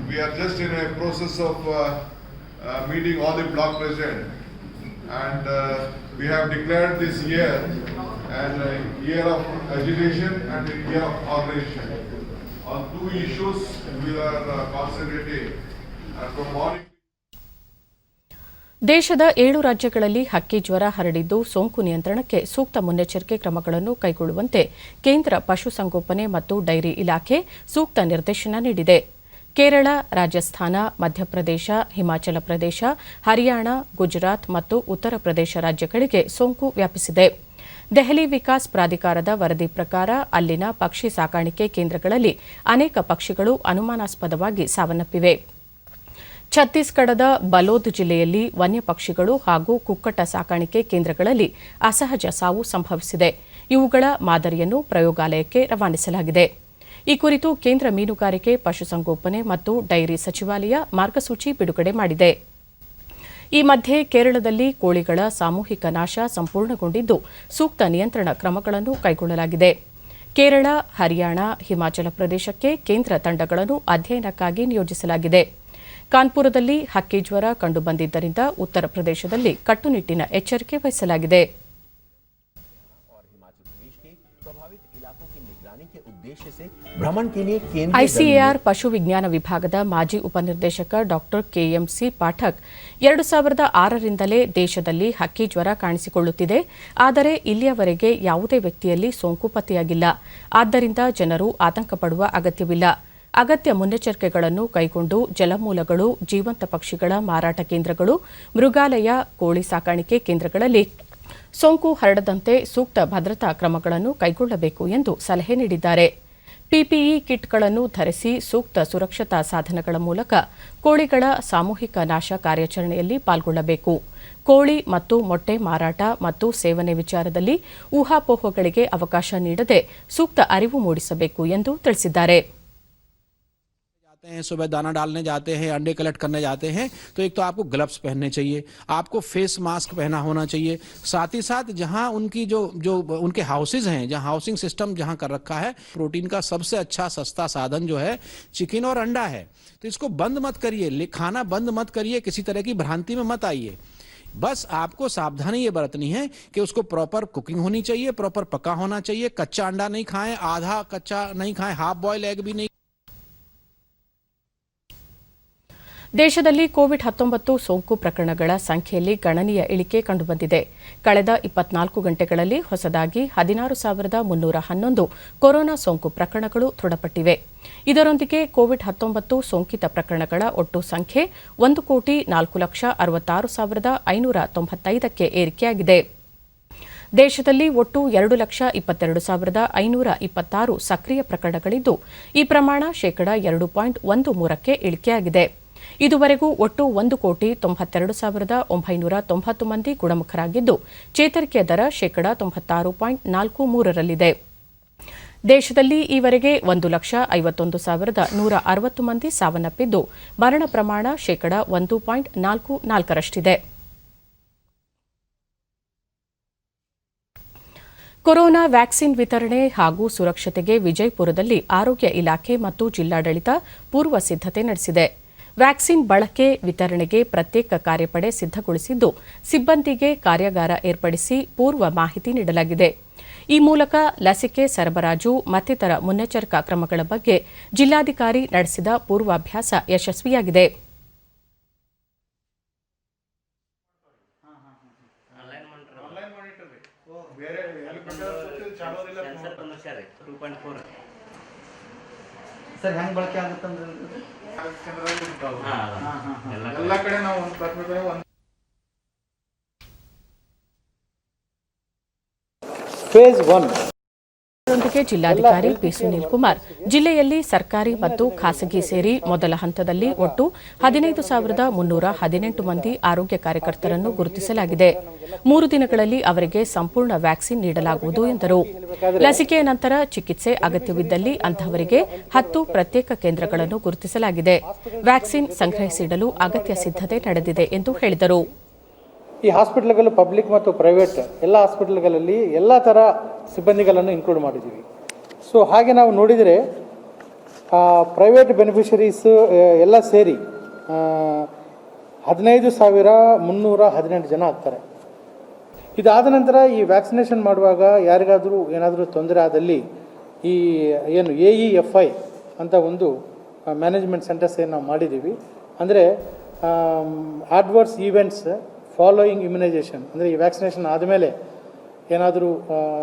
we are just in a process of meeting all the block president, and we have declared this year as a year of agitation and a year of organization. On two issues we are concentrating from morning. ದೇಶದ 7 ರಾಜ್ಯಗಳಲ್ಲಿ ಹಕ್ಕಿ ಜ್ವರ ಹರಡಿದ್ದು, ಸೋಂಕು ನಿಯಂತ್ರಣಕ್ಕೆ ಸೂಕ್ತ ಮುನ್ನೆಚ್ಚರಿಕೆ ಕ್ರಮಗಳನ್ನು ಕೈಗೊಳ್ಳುವಂತೆ ಕೇಂದ್ರ ಪಶುಸಂಗೋಪನೆ ಮತ್ತು ಡೈರಿ ಇಲಾಖೆ ಸೂಕ್ತ ನಿರ್ದೇಶನ ನೀಡಿದೆ. ಕೇರಳ, ರಾಜಸ್ಥಾನ, ಮಧ್ಯಪ್ರದೇಶ, ಹಿಮಾಚಲ ಪ್ರದೇಶ, ಹರಿಯಾಣ, ಗುಜರಾತ್ ಮತ್ತು ಉತ್ತರ ಪ್ರದೇಶ ರಾಜ್ಯಗಳಿಗೆ ಸೋಂಕು ವ್ಯಾಪಿಸಿದೆ. ದೆಹಲಿ ವಿಕಾಸ್ ಪ್ರಾಧಿಕಾರದ ವರದಿ ಪ್ರಕಾರ ಅಲ್ಲಿನ ಪಕ್ಷಿ ಸಾಕಾಣಿಕೆ ಕೇಂದ್ರಗಳಲ್ಲಿ ಅನೇಕ ಪಕ್ಷಿಗಳು ಅನುಮಾನಾಸ್ಪದವಾಗಿ ಸಾವನ್ನಪ್ಪಿವೆ. ಛತ್ತೀಸ್ಗಢದ ಬಲೋದ್ ಜಿಲ್ಲೆಯಲ್ಲಿ ವನ್ಯ ಪಕ್ಷಿಗಳು ಹಾಗೂ ಕುಕ್ಕಟ ಸಾಕಾಣಿಕೆ ಕೇಂದ್ರಗಳಲ್ಲಿ ಅಸಹಜ ಸಾವು ಸಂಭವಿಸಿದೆ. ಇವುಗಳ ಮಾದರಿಯನ್ನು ಪ್ರಯೋಗಾಲಯಕ್ಕೆ ರವಾನಿಸಲಾಗಿದೆ. ಈ ಕುರಿತು ಕೇಂದ್ರ ಮೀನುಗಾರಿಕೆ, ಪಶುಸಂಗೋಪನೆ ಮತ್ತು ಡೈರಿ ಸಚಿವಾಲಯ ಮಾರ್ಗಸೂಚಿ ಬಿಡುಗಡೆ ಮಾಡಿದೆ. ಈ ಮಧ್ಯೆ ಕೇರಳದಲ್ಲಿ ಕೋಳಿಗಳ ಸಾಮೂಹಿಕ ನಾಶ ಸಂಪೂರ್ಣಗೊಂಡಿದ್ದು, ಸೂಕ್ತ ನಿಯಂತ್ರಣ ಕ್ರಮಗಳನ್ನು ಕೈಗೊಳ್ಳಲಾಗಿದೆ. ಕೇರಳ, ಹರಿಯಾಣ, ಹಿಮಾಚಲ ಪ್ರದೇಶಕ್ಕೆ ಕೇಂದ್ರ ತಂಡಗಳನ್ನು ಅಧ್ಯಯನಕ್ಕಾಗಿ ನಿಯೋಜಿಸಲಾಗಿದೆ. ಕಾನ್ಪುರದಲ್ಲಿ ಹಕ್ಕಿ ಜ್ವರ ಕಂಡುಬಂದಿದ್ದರಿಂದ ಉತ್ತರ ಪ್ರದೇಶದಲ್ಲಿ ಕಟ್ಟುನಿಟ್ಟಿನ ಎಚ್ಚರಿಕೆ ವಹಿಸಲಾಗಿದೆ. ಐಸಿಎಆರ್ ಪಶು ವಿಜ್ಞಾನ ವಿಭಾಗದ ಮಾಜಿ ಉಪನಿರ್ದೇಶಕ ಡಾ ಕೆಎಂಸಿ ಪಾಠಕ್ 2006ರಿಂದಲೇ ದೇಶದಲ್ಲಿ ಹಕ್ಕಿ ಜ್ವರ ಕಾಣಿಸಿಕೊಳ್ಳುತ್ತಿದೆ. ಆದರೆ ಇಲ್ಲಿಯವರೆಗೆ ಯಾವುದೇ ವ್ಯಕ್ತಿಯಲ್ಲಿ ಸೋಂಕು ಪತ್ತೆಯಾಗಿಲ್ಲ. ಆದ್ದರಿಂದ ಜನರು ಆತಂಕ ಪಡುವ ಅಗತ್ಯವಿಲ್ಲ. ಅಗತ್ಯ ಮುನ್ನೆಚ್ಚರಿಕೆಗಳನ್ನು ಕೈಗೊಂಡು ಜಲಮೂಲಗಳು, ಜೀವಂತ ಪಕ್ಷಿಗಳ ಮಾರಾಟ ಕೇಂದ್ರಗಳು, ಮೃಗಾಲಯ, ಕೋಳಿ ಸಾಕಾಣಿಕೆ ಕೇಂದ್ರಗಳಲ್ಲಿ ಸೋಂಕು ಹರಡದಂತೆ ಸೂಕ್ತ ಭದ್ರತಾ ಕ್ರಮಗಳನ್ನು ಕೈಗೊಳ್ಳಬೇಕು ಎಂದು ಸಲಹೆ ನೀಡಿದ್ದಾರೆ. ಪಿಪಿಇ ಕಿಟ್ಗಳನ್ನು ಧರಿಸಿ ಸೂಕ್ತ ಸುರಕ್ಷತಾ ಸಾಧನಗಳ ಮೂಲಕ ಕೋಳಿಗಳ ಸಾಮೂಹಿಕ ನಾಶ ಕಾರ್ಯಾಚರಣೆಯಲ್ಲಿ ಪಾಲ್ಗೊಳ್ಳಬೇಕು. ಕೋಳಿ ಮತ್ತು ಮೊಟ್ಟೆ ಮಾರಾಟ ಮತ್ತು ಸೇವನೆ ವಿಚಾರದಲ್ಲಿ ಊಹಾಪೋಹಗಳಿಗೆ ಅವಕಾಶ ನೀಡದೆ ಸೂಕ್ತ ಅರಿವು ಮೂಡಿಸಬೇಕು ಎಂದು ತಿಳಿಸಿದ್ದಾರೆ. सुबह दाना डालने जाते हैं, अंडे कलेक्ट करने जाते हैं, तो एक तो आपको ग्लव्स पहनने चाहिए, आपको फेस मास्क पहना होना चाहिए. साथ ही साथ जहां उनकी जो उनके हाउसेज हैं, जहां हाउसिंग सिस्टम जहां कर रखा है, प्रोटीन का सबसे अच्छा सस्ता साधन जो है चिकन और अंडा है. तो इसको बंद मत करिए, खाना बंद मत करिए, किसी तरह की भ्रांति में मत आइए. बस आपको सावधानी ये बरतनी है कि उसको प्रॉपर कुकिंग होनी चाहिए, प्रॉपर पका होना चाहिए. कच्चा अंडा नहीं खाएं, आधा कच्चा नहीं खाएं, हाफ बॉयल एग भी नहीं. ದೇಶದಲ್ಲಿ ಕೋವಿಡ್-19 ಸೋಂಕು ಪ್ರಕರಣಗಳ ಸಂಖ್ಯೆಯಲ್ಲಿ ಗಣನೀಯ ಇಳಿಕೆ ಕಂಡುಬಂದಿದೆ. ಕಳೆದ 24 ಗಂಟೆಗಳಲ್ಲಿ ಹೊಸದಾಗಿ 16,311 ಕೊರೋನಾ ಸೋಂಕು ಪ್ರಕರಣಗಳು ದೃಢಪಟ್ಟಿವೆ. ಇದರೊಂದಿಗೆ ಕೋವಿಡ್-19 ಸೋಂಕಿತ ಪ್ರಕರಣಗಳ ಒಟ್ಟು ಸಂಖ್ಯೆ 1,04,66,595ಕ್ಕೆ ಏರಿಕೆಯಾಗಿದೆ. ದೇಶದಲ್ಲಿ ಒಟ್ಟು 2,22,526 ಸಕ್ರಿಯ ಪ್ರಕರಣಗಳಿದ್ದು, ಈ ಪ್ರಮಾಣ ಶೇಕಡಾ 2.13ಕ್ಕೆ ಇಳಿಕೆಯಾಗಿದೆ. ಇದುವರೆಗೂ ಒಟ್ಟು 1,92,990 ಮಂದಿ ಗುಣಮುಖರಾಗಿದ್ದು, ಚೇತರಿಕೆಯ ದರ ಶೇಕಡಾ 96.43ರಲ್ಲಿದೆ. ದೇಶದಲ್ಲಿ ಈವರೆಗೆ 1,51,160 ಮಂದಿ ಸಾವನ್ನಪ್ಪಿದ್ದು, ಮರಣ ಪ್ರಮಾಣ ಶೇಕಡಾ 1.44ರಷ್ಟಿದೆ. ಕೊರೋನಾ ವ್ಯಾಕ್ಸಿನ್ ವಿತರಣೆ ಹಾಗೂ ಸುರಕ್ಷತೆಗೆ ವಿಜಯಪುರದಲ್ಲಿ ಆರೋಗ್ಯ ಇಲಾಖೆ ಮತ್ತು ಜಿಲ್ಲಾಡಳಿತ ಪೂರ್ವ ಸಿದ್ಧತೆ ನಡೆಸಿದೆ. ವ್ಯಾಕ್ಸಿನ್ ಬಳಕೆ ವಿತರಣೆಗೆ ಪ್ರತ್ಯೇಕ ಕಾರ್ಯಪಡೆ ಸಿದ್ದಗೊಳಿಸಿದ್ದು, ಸಿಬ್ಬಂದಿಗೆ ಕಾರ್ಯಾಗಾರ ಏರ್ಪಡಿಸಿ ಪೂರ್ವ ಮಾಹಿತಿ ನೀಡಲಾಗಿದೆ. ಈ ಮೂಲಕ ಲಸಿಕೆ ಸರಬರಾಜು ಮತ್ತಿತರ ಮುನ್ನೆಚ್ಚರಿಕಾ ಕ್ರಮಗಳ ಬಗ್ಗೆ ಜಿಲ್ಲಾಧಿಕಾರಿ ನಡೆಸಿದ ಪೂರ್ವಾಭ್ಯಾಸ ಯಶಸ್ವಿಯಾಗಿದೆ. ಸರ್ ಹೆಂಗ್ ಬಳಕೆ ಆಗುತ್ತಂದ್ರೆ ಎಲ್ಲ ಕಡೆ ನಾವು ಫೇಸ್ 1 ಇದರೊಂದಿಗೆ ಜಿಲ್ಲಾಧಿಕಾರಿ ಪಿ. ಸುನೀಲ್ ಕುಮಾರ್ ಜಿಲ್ಲೆಯಲ್ಲಿ ಸರ್ಕಾರಿ ಮತ್ತು ಖಾಸಗಿ ಸೇರಿ ಮೊದಲ ಹಂತದಲ್ಲಿ ಒಟ್ಟು 15,318 ಮಂದಿ ಆರೋಗ್ಯ ಕಾರ್ಯಕರ್ತರನ್ನು ಗುರುತಿಸಲಾಗಿದೆ. 3 ದಿನಗಳಲ್ಲಿ ಅವರಿಗೆ ಸಂಪೂರ್ಣ ವ್ಯಾಕ್ಸಿನ್ ನೀಡಲಾಗುವುದು ಎಂದರು. ಲಸಿಕೆಯ ನಂತರ ಚಿಕಿತ್ಸೆ ಅಗತ್ಯವಿದ್ದಲ್ಲಿ ಅಂತಹವರಿಗೆ 10 ಪ್ರತ್ಯೇಕ ಕೇಂದ್ರಗಳನ್ನು ಗುರುತಿಸಲಾಗಿದೆ. ವ್ಯಾಕ್ಸಿನ್ ಸಂಗ್ರಹಿಸಿಡಲು ಅಗತ್ಯ ಸಿದ್ಧತೆ ನಡೆದಿದೆ ಎಂದು ಹೇಳಿದರು. ಈ ಹಾಸ್ಪಿಟಲ್ಗಳು ಪಬ್ಲಿಕ್ ಮತ್ತು ಪ್ರೈವೇಟ್ ಎಲ್ಲ ಹಾಸ್ಪಿಟಲ್ಗಳಲ್ಲಿ ಎಲ್ಲ ಥರ ಸಿಬ್ಬಂದಿಗಳನ್ನು ಇನ್ಕ್ಲೂಡ್ ಮಾಡಿದ್ದೀವಿ. ಸೊ ಹಾಗೆ ನಾವು ನೋಡಿದರೆ ಪ್ರೈವೇಟ್ ಬೆನಿಫಿಷರೀಸ್ ಎಲ್ಲ ಸೇರಿ 15,318 ಜನ ಆಗ್ತಾರೆ. ಇದಾದ ನಂತರ ಈ ವ್ಯಾಕ್ಸಿನೇಷನ್ ಮಾಡುವಾಗ ಯಾರಿಗಾದರೂ ಏನಾದರೂ ತೊಂದರೆ ಆದಲ್ಲಿ ಈ ಏನು AEFI ಅಂತ ಒಂದು ಮ್ಯಾನೇಜ್ಮೆಂಟ್ ಸೆಂಟರ್ಸ್ ಏನು ನಾವು ಮಾಡಿದ್ದೀವಿ. ಅಂದರೆ ಅಡ್ವರ್ಸ್ ಈವೆಂಟ್ಸ್ ಫಾಲೋಯಿಂಗ್ ಇಮ್ಯುನೈಸೇಷನ್, ಅಂದರೆ ಈ ವ್ಯಾಕ್ಸಿನೇಷನ್ ಆದಮೇಲೆ ಏನಾದರೂ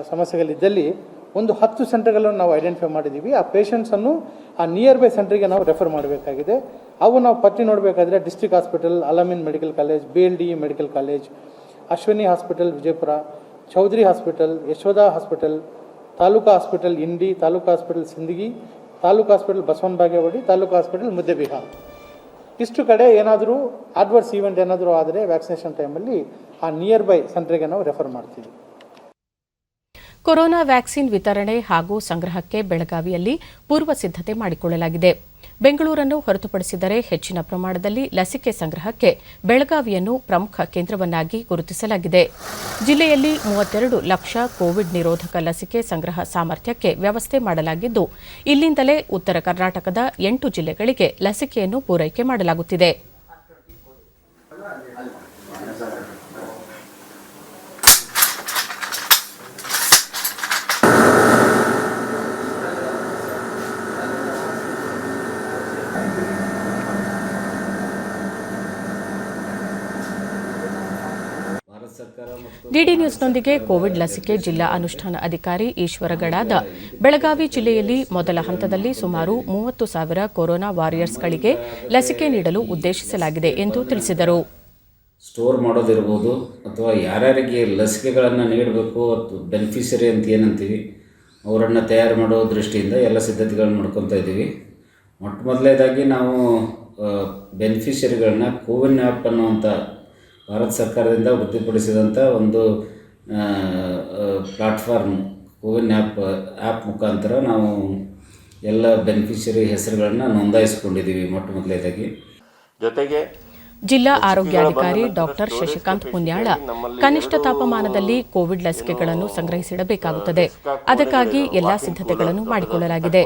ಸಮಸ್ಯೆಗಳಿದ್ದಲ್ಲಿ ಒಂದು 10 ಸೆಂಟರ್ಗಳನ್ನು ನಾವು ಐಡೆಂಟಿಫೈ ಮಾಡಿದ್ದೀವಿ. ಆ ಪೇಷಂಟ್ಸನ್ನು ಆ ನಿಯರ್ ಬೈ ಸೆಂಟ್ರಿಗೆ ನಾವು ರೆಫರ್ ಮಾಡಬೇಕಾಗಿದೆ. ಅವು ನಾವು ಪಟ್ಟಿ ನೋಡಬೇಕಾದ್ರೆ district hospital, Alameen medical college, BLD medical college, Ashwini hospital Vijayapura, Chaudhari hospital, Yashoda hospital, taluk hospital Indi, taluk hospital Sindagi, taluk hospital Basavana Bagewadi, taluk hospital ಮುದ್ದೆಬಿಹಾರ್. ಇಷ್ಟು ಕಡೆ ಏನಾದರೂ ಅಡ್ವರ್ಸ್ ಈವೆಂಟ್ ಏನಾದರೂ ಆದರೆ ವ್ಯಾಕ್ಸಿನೇಷನ್ ಟೈಮಲ್ಲಿ ಆ ನಿಯರ್ ಬೈ ಸೆಂಟ್ರಿಗೆ ನಾವು ರೆಫರ್ ಮಾಡ್ತೀವಿ. ಕೊರೋನಾ ವ್ಯಾಕ್ಸಿನ್ ವಿತರಣೆ ಹಾಗೂ ಸಂಗ್ರಹಕ್ಕೆ ಬೆಳಗಾವಿಯಲ್ಲಿ ಪೂರ್ವ ಸಿದ್ಧತೆ ಮಾಡಿಕೊಳ್ಳಲಾಗಿದೆ. ಬೆಂಗಳೂರನ್ನು ಹೊರತುಪಡಿಸಿದರೆ ಹೆಚ್ಚಿನ ಪ್ರಮಾಣದಲ್ಲಿ ಲಸಿಕೆ ಸಂಗ್ರಹಕ್ಕೆ ಬೆಳಗಾವಿಯನ್ನು ಪ್ರಮುಖ ಕೇಂದ್ರವನ್ನಾಗಿ ಗುರುತಿಸಲಾಗಿದೆ. ಜಿಲ್ಲೆಯಲ್ಲಿ 32 ಲಕ್ಷ ಕೋವಿಡ್ ನಿರೋಧಕ ಲಸಿಕೆ ಸಂಗ್ರಹ ಸಾಮರ್ಥ್ಯಕ್ಕೆ ವ್ಯವಸ್ಥೆ ಮಾಡಲಾಗಿದ್ದು, ಇಲ್ಲಿಂದಲೇ ಉತ್ತರ ಕರ್ನಾಟಕದ 8 ಜಿಲ್ಲೆಗಳಿಗೆ ಲಸಿಕೆಯನ್ನು ಪೂರೈಕೆ ಮಾಡಲಾಗುತ್ತಿದೆ. ಡಿಡಿ ನ್ಯೂಸ್ನೊಂದಿಗೆ ಕೋವಿಡ್ ಲಸಿಕೆ ಜಿಲ್ಲಾ ಅನುಷ್ಠಾನ ಅಧಿಕಾರಿ ಈಶ್ವರಗಡಾದ ಬೆಳಗಾವಿ ಜಿಲ್ಲೆಯಲ್ಲಿ ಮೊದಲ ಹಂತದಲ್ಲಿ ಸುಮಾರು 30,000 ಕೊರೋನಾ ವಾರಿಯರ್ಸ್ಗಳಿಗೆ ಲಸಿಕೆ ನೀಡಲು ಉದ್ದೇಶಿಸಲಾಗಿದೆ ಎಂದು ತಿಳಿಸಿದರು. ಸ್ಟೋರ್ ಮಾಡೋದಿರ್ಬೋದು ಅಥವಾ ಯಾರ್ಯಾರಿಗೆ ಲಸಿಕೆಗಳನ್ನು ನೀಡಬೇಕು ಅಥವಾ ಬೆನಿಫಿಷರಿ ಅಂತ ಏನಂತೀವಿ ಅವರನ್ನು ತಯಾರು ಮಾಡೋ ದೃಷ್ಟಿಯಿಂದ ಎಲ್ಲ ಸಿದ್ಧತೆಗಳನ್ನು ಮಾಡ್ಕೊತಾ ಇದ್ದೀವಿ. ಮೊಟ್ಟ ಮೊದಲನೇದಾಗಿ ನಾವು ಬೆನಿಫಿಷರಿಗಳನ್ನ ಕೋವಿನ್ ಆ್ಯಪ್ ಅನ್ನುವಂಥ ಭಾರತ ಸರ್ಕಾರದಿಂದ ವೃತ್ತಿಪಡಿಸಿದಂಥ ಒಂದು ಪ್ಲಾಟ್ಫಾರ್ಮ್ ಕೋವಿನ್ ಆ್ಯಪ್ ಮುಖಾಂತರ ನಾವು ಎಲ್ಲ ಬೆನಿಫಿಷರಿ ಹೆಸರುಗಳನ್ನು ನೋಂದಾಯಿಸಿಕೊಂಡಿದ್ದೀವಿ ಮೊಟ್ಟ ಮೊದಲನೇದಾಗಿ. ಜೊತೆಗೆ ಜಿಲ್ಲಾ ಆರೋಗ್ಯಾಧಿಕಾರಿ ಡಾಕ್ಟರ್ ಶಶಿಕಾಂತ್ ಪುಣ್ಯಾಳ ಕನಿಷ್ಠ ತಾಪಮಾನದಲ್ಲಿ ಕೋವಿಡ್ ಲಸಿಕೆಗಳನ್ನು ಸಂಗ್ರಹಿಸಿಡಬೇಕಾಗುತ್ತದೆ. ಅದಕ್ಕಾಗಿ ಎಲ್ಲಾ ಸಿದ್ಧತೆಗಳನ್ನು ಮಾಡಿಕೊಳ್ಳಲಾಗಿದೆ.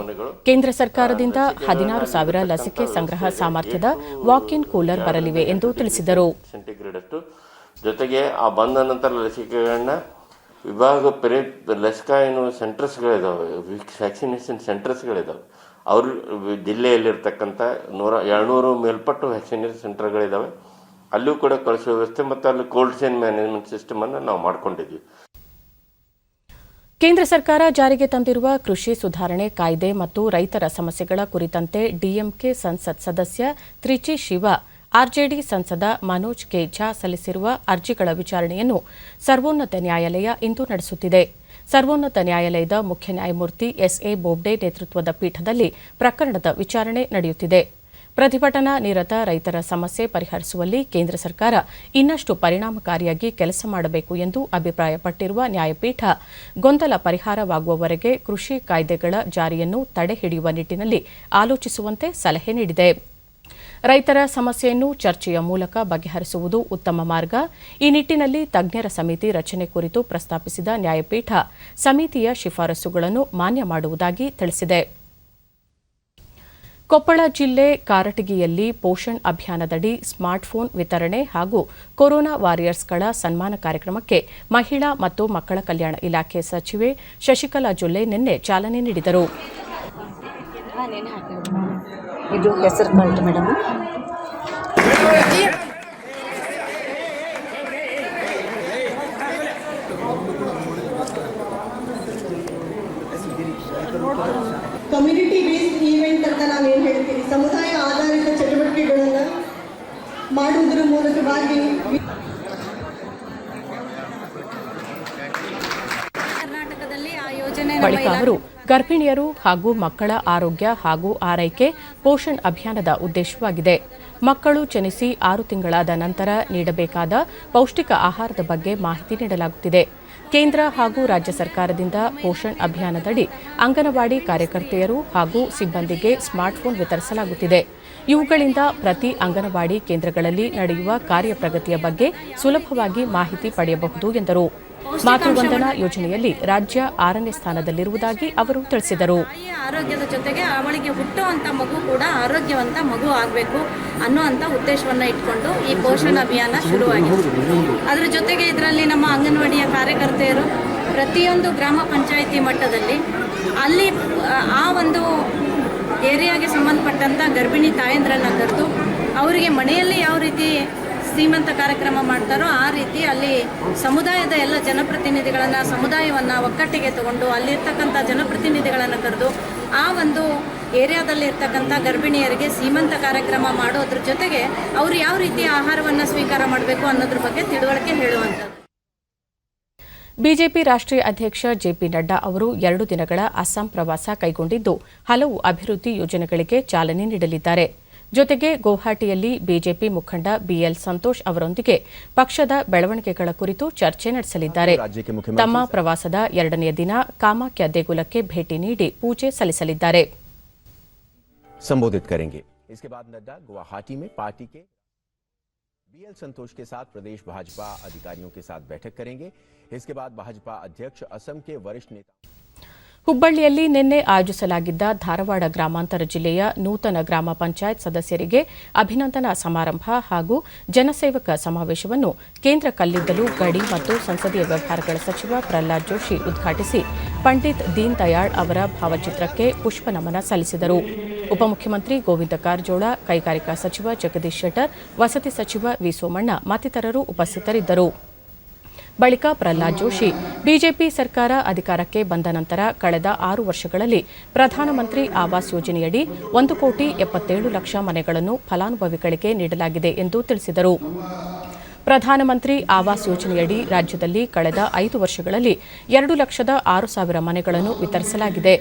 ಕೇಂದ್ರ ಸರ್ಕಾರದಿಂದ 16,000 ಲಸಿಕೆ ಸಂಗ್ರಹ ಸಾಮರ್ಥ್ಯದ ವಾಕ್ ಇನ್ ಕೂಲರ್ ಬರಲಿವೆ ಎಂದು ತಿಳಿಸಿದರು. ಜೊತೆಗೆ ಆ ಬಂದ ನಂತರ ಲಸಿಕೆಗಳನ್ನ ವಿಭಾಗ ಲಸಿಕಾ ಏನು ಸೆಂಟರ್ಸ್ಗಳಿದಾವೆ, ವ್ಯಾಕ್ಸಿನೇಷನ್ ಸೆಂಟರ್ಸ್ಗಳಿದಾವೆ, ಅವ್ರ ಜಿಲ್ಲೆಯಲ್ಲಿರ್ತಕ್ಕಂಥ 200 ಮೇಲ್ಪಟ್ಟು ವ್ಯಾಕ್ಸಿನೇಷನ್ ಸೆಂಟರ್ಗಳಿದ್ದಾವೆ. ಅಲ್ಲೂ ಕೂಡ ಕಳಿಸುವ ವ್ಯವಸ್ಥೆ ಮತ್ತು ಅಲ್ಲಿ ಕೋಲ್ಡ್ ಚೈನ್ ಮ್ಯಾನೇಜ್ಮೆಂಟ್ ಸಿಸ್ಟಮನ್ನು ನಾವು ಮಾಡ್ಕೊಂಡಿದ್ವಿ. ಕೇಂದ್ರ ಸರ್ಕಾರ ಜಾರಿಗೆ ತಂದಿರುವ ಕೃಷಿ ಸುಧಾರಣೆ ಕಾಯ್ದೆ ಮತ್ತು ರೈತರ ಸಮಸ್ಯೆಗಳ ಕುರಿತಂತೆ ಡಿಎಂಕೆ ಸಂಸತ್ ಸದಸ್ಯ ತ್ರಿಚಿ ಶಿವ, ಆರ್ಜೆಡಿ ಸಂಸದ ಮನೋಜ್ ಕೆ ಝಾ ಸಲ್ಲಿಸಿರುವ ಅರ್ಜಿಗಳ ವಿಚಾರಣೆಯನ್ನು ಸರ್ವೋನ್ನತ ನ್ಯಾಯಾಲಯ ಇಂದು ನಡೆಸುತ್ತಿದೆ. ಸರ್ವೋನ್ನತ ನ್ಯಾಯಾಲಯದ ಮುಖ್ಯ ನ್ಯಾಯಮೂರ್ತಿ ಎಸ್ಎ ಬೋಬ್ಡೆ ನೇತೃತ್ವದ ಪೀಠದಲ್ಲಿ ಪ್ರಕರಣದ ವಿಚಾರಣೆ ನಡೆಯುತ್ತಿದೆ. ಪ್ರತಿಭಟನಾ ನಿರತ ರೈತರ ಸಮಸ್ಯೆ ಪರಿಹರಿಸುವಲ್ಲಿ ಕೇಂದ್ರ ಸರ್ಕಾರ ಇನ್ನಷ್ಟು ಪರಿಣಾಮಕಾರಿಯಾಗಿ ಕೆಲಸ ಮಾಡಬೇಕು ಎಂದು ಅಭಿಪ್ರಾಯಪಟ್ಟಿರುವ ನ್ಯಾಯಪೀಠ, ಗೊಂದಲ ಪರಿಹಾರವಾಗುವವರೆಗೆ ಕೃಷಿ ಕಾಯ್ದೆಗಳ ಜಾರಿಯನ್ನು ತಡೆಹಿಡಿಯುವ ನಿಟ್ಟಿನಲ್ಲಿ ಆಲೋಚಿಸುವಂತೆ ಸಲಹೆ ನೀಡಿದೆ. ರೈತರ ಸಮಸ್ಯೆಯನ್ನು ಚರ್ಚೆಯ ಮೂಲಕ ಬಗೆಹರಿಸುವುದು ಉತ್ತಮ ಮಾರ್ಗ. ಈ ನಿಟ್ಟಿನಲ್ಲಿ ತಜ್ಞರ ಸಮಿತಿ ರಚನೆ ಕುರಿತು ಪ್ರಸ್ತಾಪಿಸಿದ ನ್ಯಾಯಪೀಠ, ಸಮಿತಿಯ ಶಿಫಾರಸುಗಳನ್ನು ಮಾನ್ಯ ಮಾಡುವುದಾಗಿ ತಿಳಿಸಿದೆ. ಕೊಪ್ಪಳ ಜಿಲ್ಲೆ ಕಾರಟಗಿಯಲ್ಲಿ ಪೋಷಣ್ ಅಭಿಯಾನದಡಿ ಸ್ಮಾರ್ಟ್ಫೋನ್ ವಿತರಣೆ ಹಾಗೂ ಕೊರೋನಾ ವಾರಿಯರ್ಸ್ಗಳ ಸನ್ಮಾನ ಕಾರ್ಯಕ್ರಮಕ್ಕೆ ಮಹಿಳಾ ಮತ್ತು ಮಕ್ಕಳ ಕಲ್ಯಾಣ ಇಲಾಖೆ ಸಚಿವೆ ಶಶಿಕಲಾ ಜೊಲ್ಲೆ ನಿನ್ನೆ ಚಾಲನೆ ನೀಡಿದರು. ಇದು ಹೆಸರು ಕಾಳು ಮೇಡಮ್. ಕಮ್ಯುನಿಟಿ ಬೇಸ್ಡ್ ಈವೆಂಟ್ ಅಂತ ನಾವೇನು ಹೇಳ್ತೀವಿ, ಸಮುದಾಯ ಆಧಾರಿತ ಚಟುವಟಿಕೆಗಳನ್ನು ಮಾಡುವುದರ ಮೂಲಕವಾಗಿ ಕರ್ನಾಟಕದಲ್ಲಿ ಆ ಯೋಜನೆ ಬಳಿಕ ಅವರು ಗರ್ಭಿಣಿಯರು ಹಾಗೂ ಮಕ್ಕಳ ಆರೋಗ್ಯ ಹಾಗೂ ಆರೈಕೆ ಪೋಷಣ್ ಅಭಿಯಾನದ ಉದ್ದೇಶವಾಗಿದೆ. ಮಕ್ಕಳು ಜನಿಸಿ 6 ತಿಂಗಳಾದ ನಂತರ ನೀಡಬೇಕಾದ ಪೌಷ್ಟಿಕ ಆಹಾರದ ಬಗ್ಗೆ ಮಾಹಿತಿ ನೀಡಲಾಗುತ್ತಿದೆ. ಕೇಂದ್ರ ಹಾಗೂ ರಾಜ್ಯ ಸರ್ಕಾರದಿಂದ ಪೋಷಣ್ ಅಭಿಯಾನದಡಿ ಅಂಗನವಾಡಿ ಕಾರ್ಯಕರ್ತೆಯರು ಹಾಗೂ ಸಿಬ್ಬಂದಿಗೆ ಸ್ಮಾರ್ಟ್ಫೋನ್ ವಿತರಿಸಲಾಗುತ್ತಿದೆ. ಇವುಗಳಿಂದ ಪ್ರತಿ ಅಂಗನವಾಡಿ ಕೇಂದ್ರಗಳಲ್ಲಿ ನಡೆಯುವ ಕಾರ್ಯಪ್ರಗತಿಯ ಬಗ್ಗೆ ಸುಲಭವಾಗಿ ಮಾಹಿತಿ ಪಡೆಯಬಹುದು ಎಂದರು. ಮಾತೃವಂದನಾ ಯೋಜನೆಯಲ್ಲಿ ರಾಜ್ಯ 6ನೇ ಸ್ಥಾನದಲ್ಲಿರುವುದಾಗಿ ಅವರು ತಿಳಿಸಿದರು. ಆರೋಗ್ಯದ ಜೊತೆಗೆ ಅವಳಿಗೆ ಹುಟ್ಟುವಂತ ಮಗು ಕೂಡ ಆರೋಗ್ಯವಂತ ಮಗು ಆಗಬೇಕು ಅನ್ನುವಂಥ ಉದ್ದೇಶವನ್ನು ಇಟ್ಕೊಂಡು ಈ ಪೋಷಣ್ ಅಭಿಯಾನ ಶುರುವಾಗಿದೆ. ಅದರ ಜೊತೆಗೆ ಇದರಲ್ಲಿ ನಮ್ಮ ಅಂಗನವಾಡಿಯ ಕಾರ್ಯಕರ್ತೆಯರು ಪ್ರತಿಯೊಂದು ಗ್ರಾಮ ಪಂಚಾಯಿತಿ ಮಟ್ಟದಲ್ಲಿ ಅಲ್ಲಿ ಆ ಒಂದು ಏರಿಯಾಗೆ ಸಂಬಂಧಪಟ್ಟಂಥ ಗರ್ಭಿಣಿ ತಾಯಂದ್ರನ್ನ ಕರೆದು ಅವರಿಗೆ ಮನೆಯಲ್ಲಿ ಯಾವ ರೀತಿ ಶ್ರೀಮಂತ ಕಾರ್ಯಕ್ರಮ ಮಾಡ್ತಾರೋ ಆ ರೀತಿ ಅಲ್ಲಿ ಸಮುದಾಯದ ಎಲ್ಲ ಜನಪ್ರತಿನಿಧಿಗಳನ್ನು, ಸಮುದಾಯವನ್ನು ಒಕ್ಕಟ್ಟಿಗೆ ತಗೊಂಡು ಅಲ್ಲಿರ್ತಕ್ಕಂಥ ಜನಪ್ರತಿನಿಧಿಗಳನ್ನು ಕರೆದು ಆ ಒಂದು ಏರಿಯಾದಲ್ಲಿ ಇರ್ತಕ್ಕಂಥ ಗರ್ಭಿಣಿಯರಿಗೆ ಸೀಮಂತ ಕಾರ್ಯಕ್ರಮ ಮಾಡೋದ್ರ ಜೊತೆಗೆ ಅವರು ಯಾವ ರೀತಿ ಆಹಾರವನ್ನು ಸ್ವೀಕಾರ ಮಾಡಬೇಕು ಅನ್ನೋದ್ರ ಬಗ್ಗೆ ತಿಳುವಳಿಕೆ ಹೇಳುವಂಥದ್ದು. ಬಿಜೆಪಿ ರಾಷ್ಟ್ರೀಯ ಅಧ್ಯಕ್ಷ ಜೆಪಿ ನಡ್ಡಾ ಅವರು 2 ದಿನಗಳ ಅಸ್ಸಾಂ ಪ್ರವಾಸ ಕೈಗೊಂಡಿದ್ದು ಹಲವು ಅಭಿವೃದ್ಧಿ ಯೋಜನೆಗಳಿಗೆ ಚಾಲನೆ ನೀಡಲಿದ್ದಾರೆ. ಜೊತೆಗೆ ಗೌಹಾಟಿಯಲ್ಲಿ ಬಿಜೆಪಿ ಮುಖಂಡ ಬಿಎಲ್ ಸಂತೋಷ್ ಅವರೊಂದಿಗೆ ಪಕ್ಷದ ಬೆಳವಣಿಗೆಗಳ ಕುರಿತು ಚರ್ಚೆ ನಡೆಸಲಿದ್ದಾರೆ. ತಮ್ಮ ಪ್ರವಾಸದ 2ನೇ ದಿನ ಕಾಮಾಖ್ಯ ದೇಗುಲಕ್ಕೆ ಭೇಟಿ ನೀಡಿ ಪೂಜೆ ಸಲ್ಲಿಸಲಿದ್ದಾರೆ. संबोधित करेंगे। इसके बाद नड्डा गुवाहाटी में पार्टी के बीएल संतोष के साथ प्रदेश भाजपा अधिकारियों के साथ बैठक करेंगे। इसके बाद भाजपा अध्यक्ष असम के वरिष्ठ नेता ಹುಬ್ಬಳ್ಳಿಯಲ್ಲಿ ನಿನ್ನೆ ಆಯೋಜಿಸಲಾಗಿದ್ದ ಧಾರವಾಡ ಗ್ರಾಮಾಂತರ ಜಿಲ್ಲೆಯ ನೂತನ ಗ್ರಾಮ ಪಂಚಾಯತ್ ಸದಸ್ಯರಿಗೆ ಅಭಿನಂದನಾ ಸಮಾರಂಭ ಹಾಗೂ ಜನಸೇವಕ ಸಮಾವೇಶವನ್ನು ಕೇಂದ್ರ ಕಲ್ಲಿದ್ದಲು, ಗಣಿ ಮತ್ತು ಸಂಸದೀಯ ವ್ಯವಹಾರಗಳ ಸಚಿವ ಪ್ರಹ್ಲಾದ್ ಜೋಶಿ ಉದ್ಘಾಟಿಸಿ ಪಂಡಿತ್ ದೀನ್ ದಯಾಳ್ ಅವರ ಭಾವಚಿತ್ರಕ್ಕೆ ಪುಷ್ಪನಮನ ಸಲ್ಲಿಸಿದರು. ಉಪಮುಖ್ಯಮಂತ್ರಿ ಗೋವಿಂದ ಕಾರಜೋಳ, ಕೈಗಾರಿಕಾ ಸಚಿವ ಜಗದೀಶ್ ಶೆಟ್ಟರ್, ವಸತಿ ಸಚಿವ ವಿ ಸೋಮಣ್ಣ ಮತ್ತಿತರರು ಉಪಸ್ಥಿತರಿದ್ದರು. ಬಳಿಕ ಪ್ರಹ್ಲಾದ್ ಜೋಶಿ, ಬಿಜೆಪಿ ಸರ್ಕಾರ ಅಧಿಕಾರಕ್ಕೆ ಬಂದ ನಂತರ ಕಳೆದ 6 ವರ್ಷಗಳಲ್ಲಿ ಪ್ರಧಾನಮಂತ್ರಿ ಆವಾಸ್ ಯೋಜನೆಯಡಿ 1,77,00,000 ಮನೆಗಳನ್ನು ಫಲಾನುಭವಿಗಳಿಗೆ ನೀಡಲಾಗಿದೆ ಎಂದು ತಿಳಿಸಿದರು. ಪ್ರಧಾನಮಂತ್ರಿ ಆವಾಸ್ ಯೋಜನೆಯಡಿ ರಾಜ್ಯದಲ್ಲಿ ಕಳೆದ 5 ವರ್ಷಗಳಲ್ಲಿ 2,06,000 ಮನೆಗಳನ್ನು ವಿತರಿಸಲಾಗಿದೆ.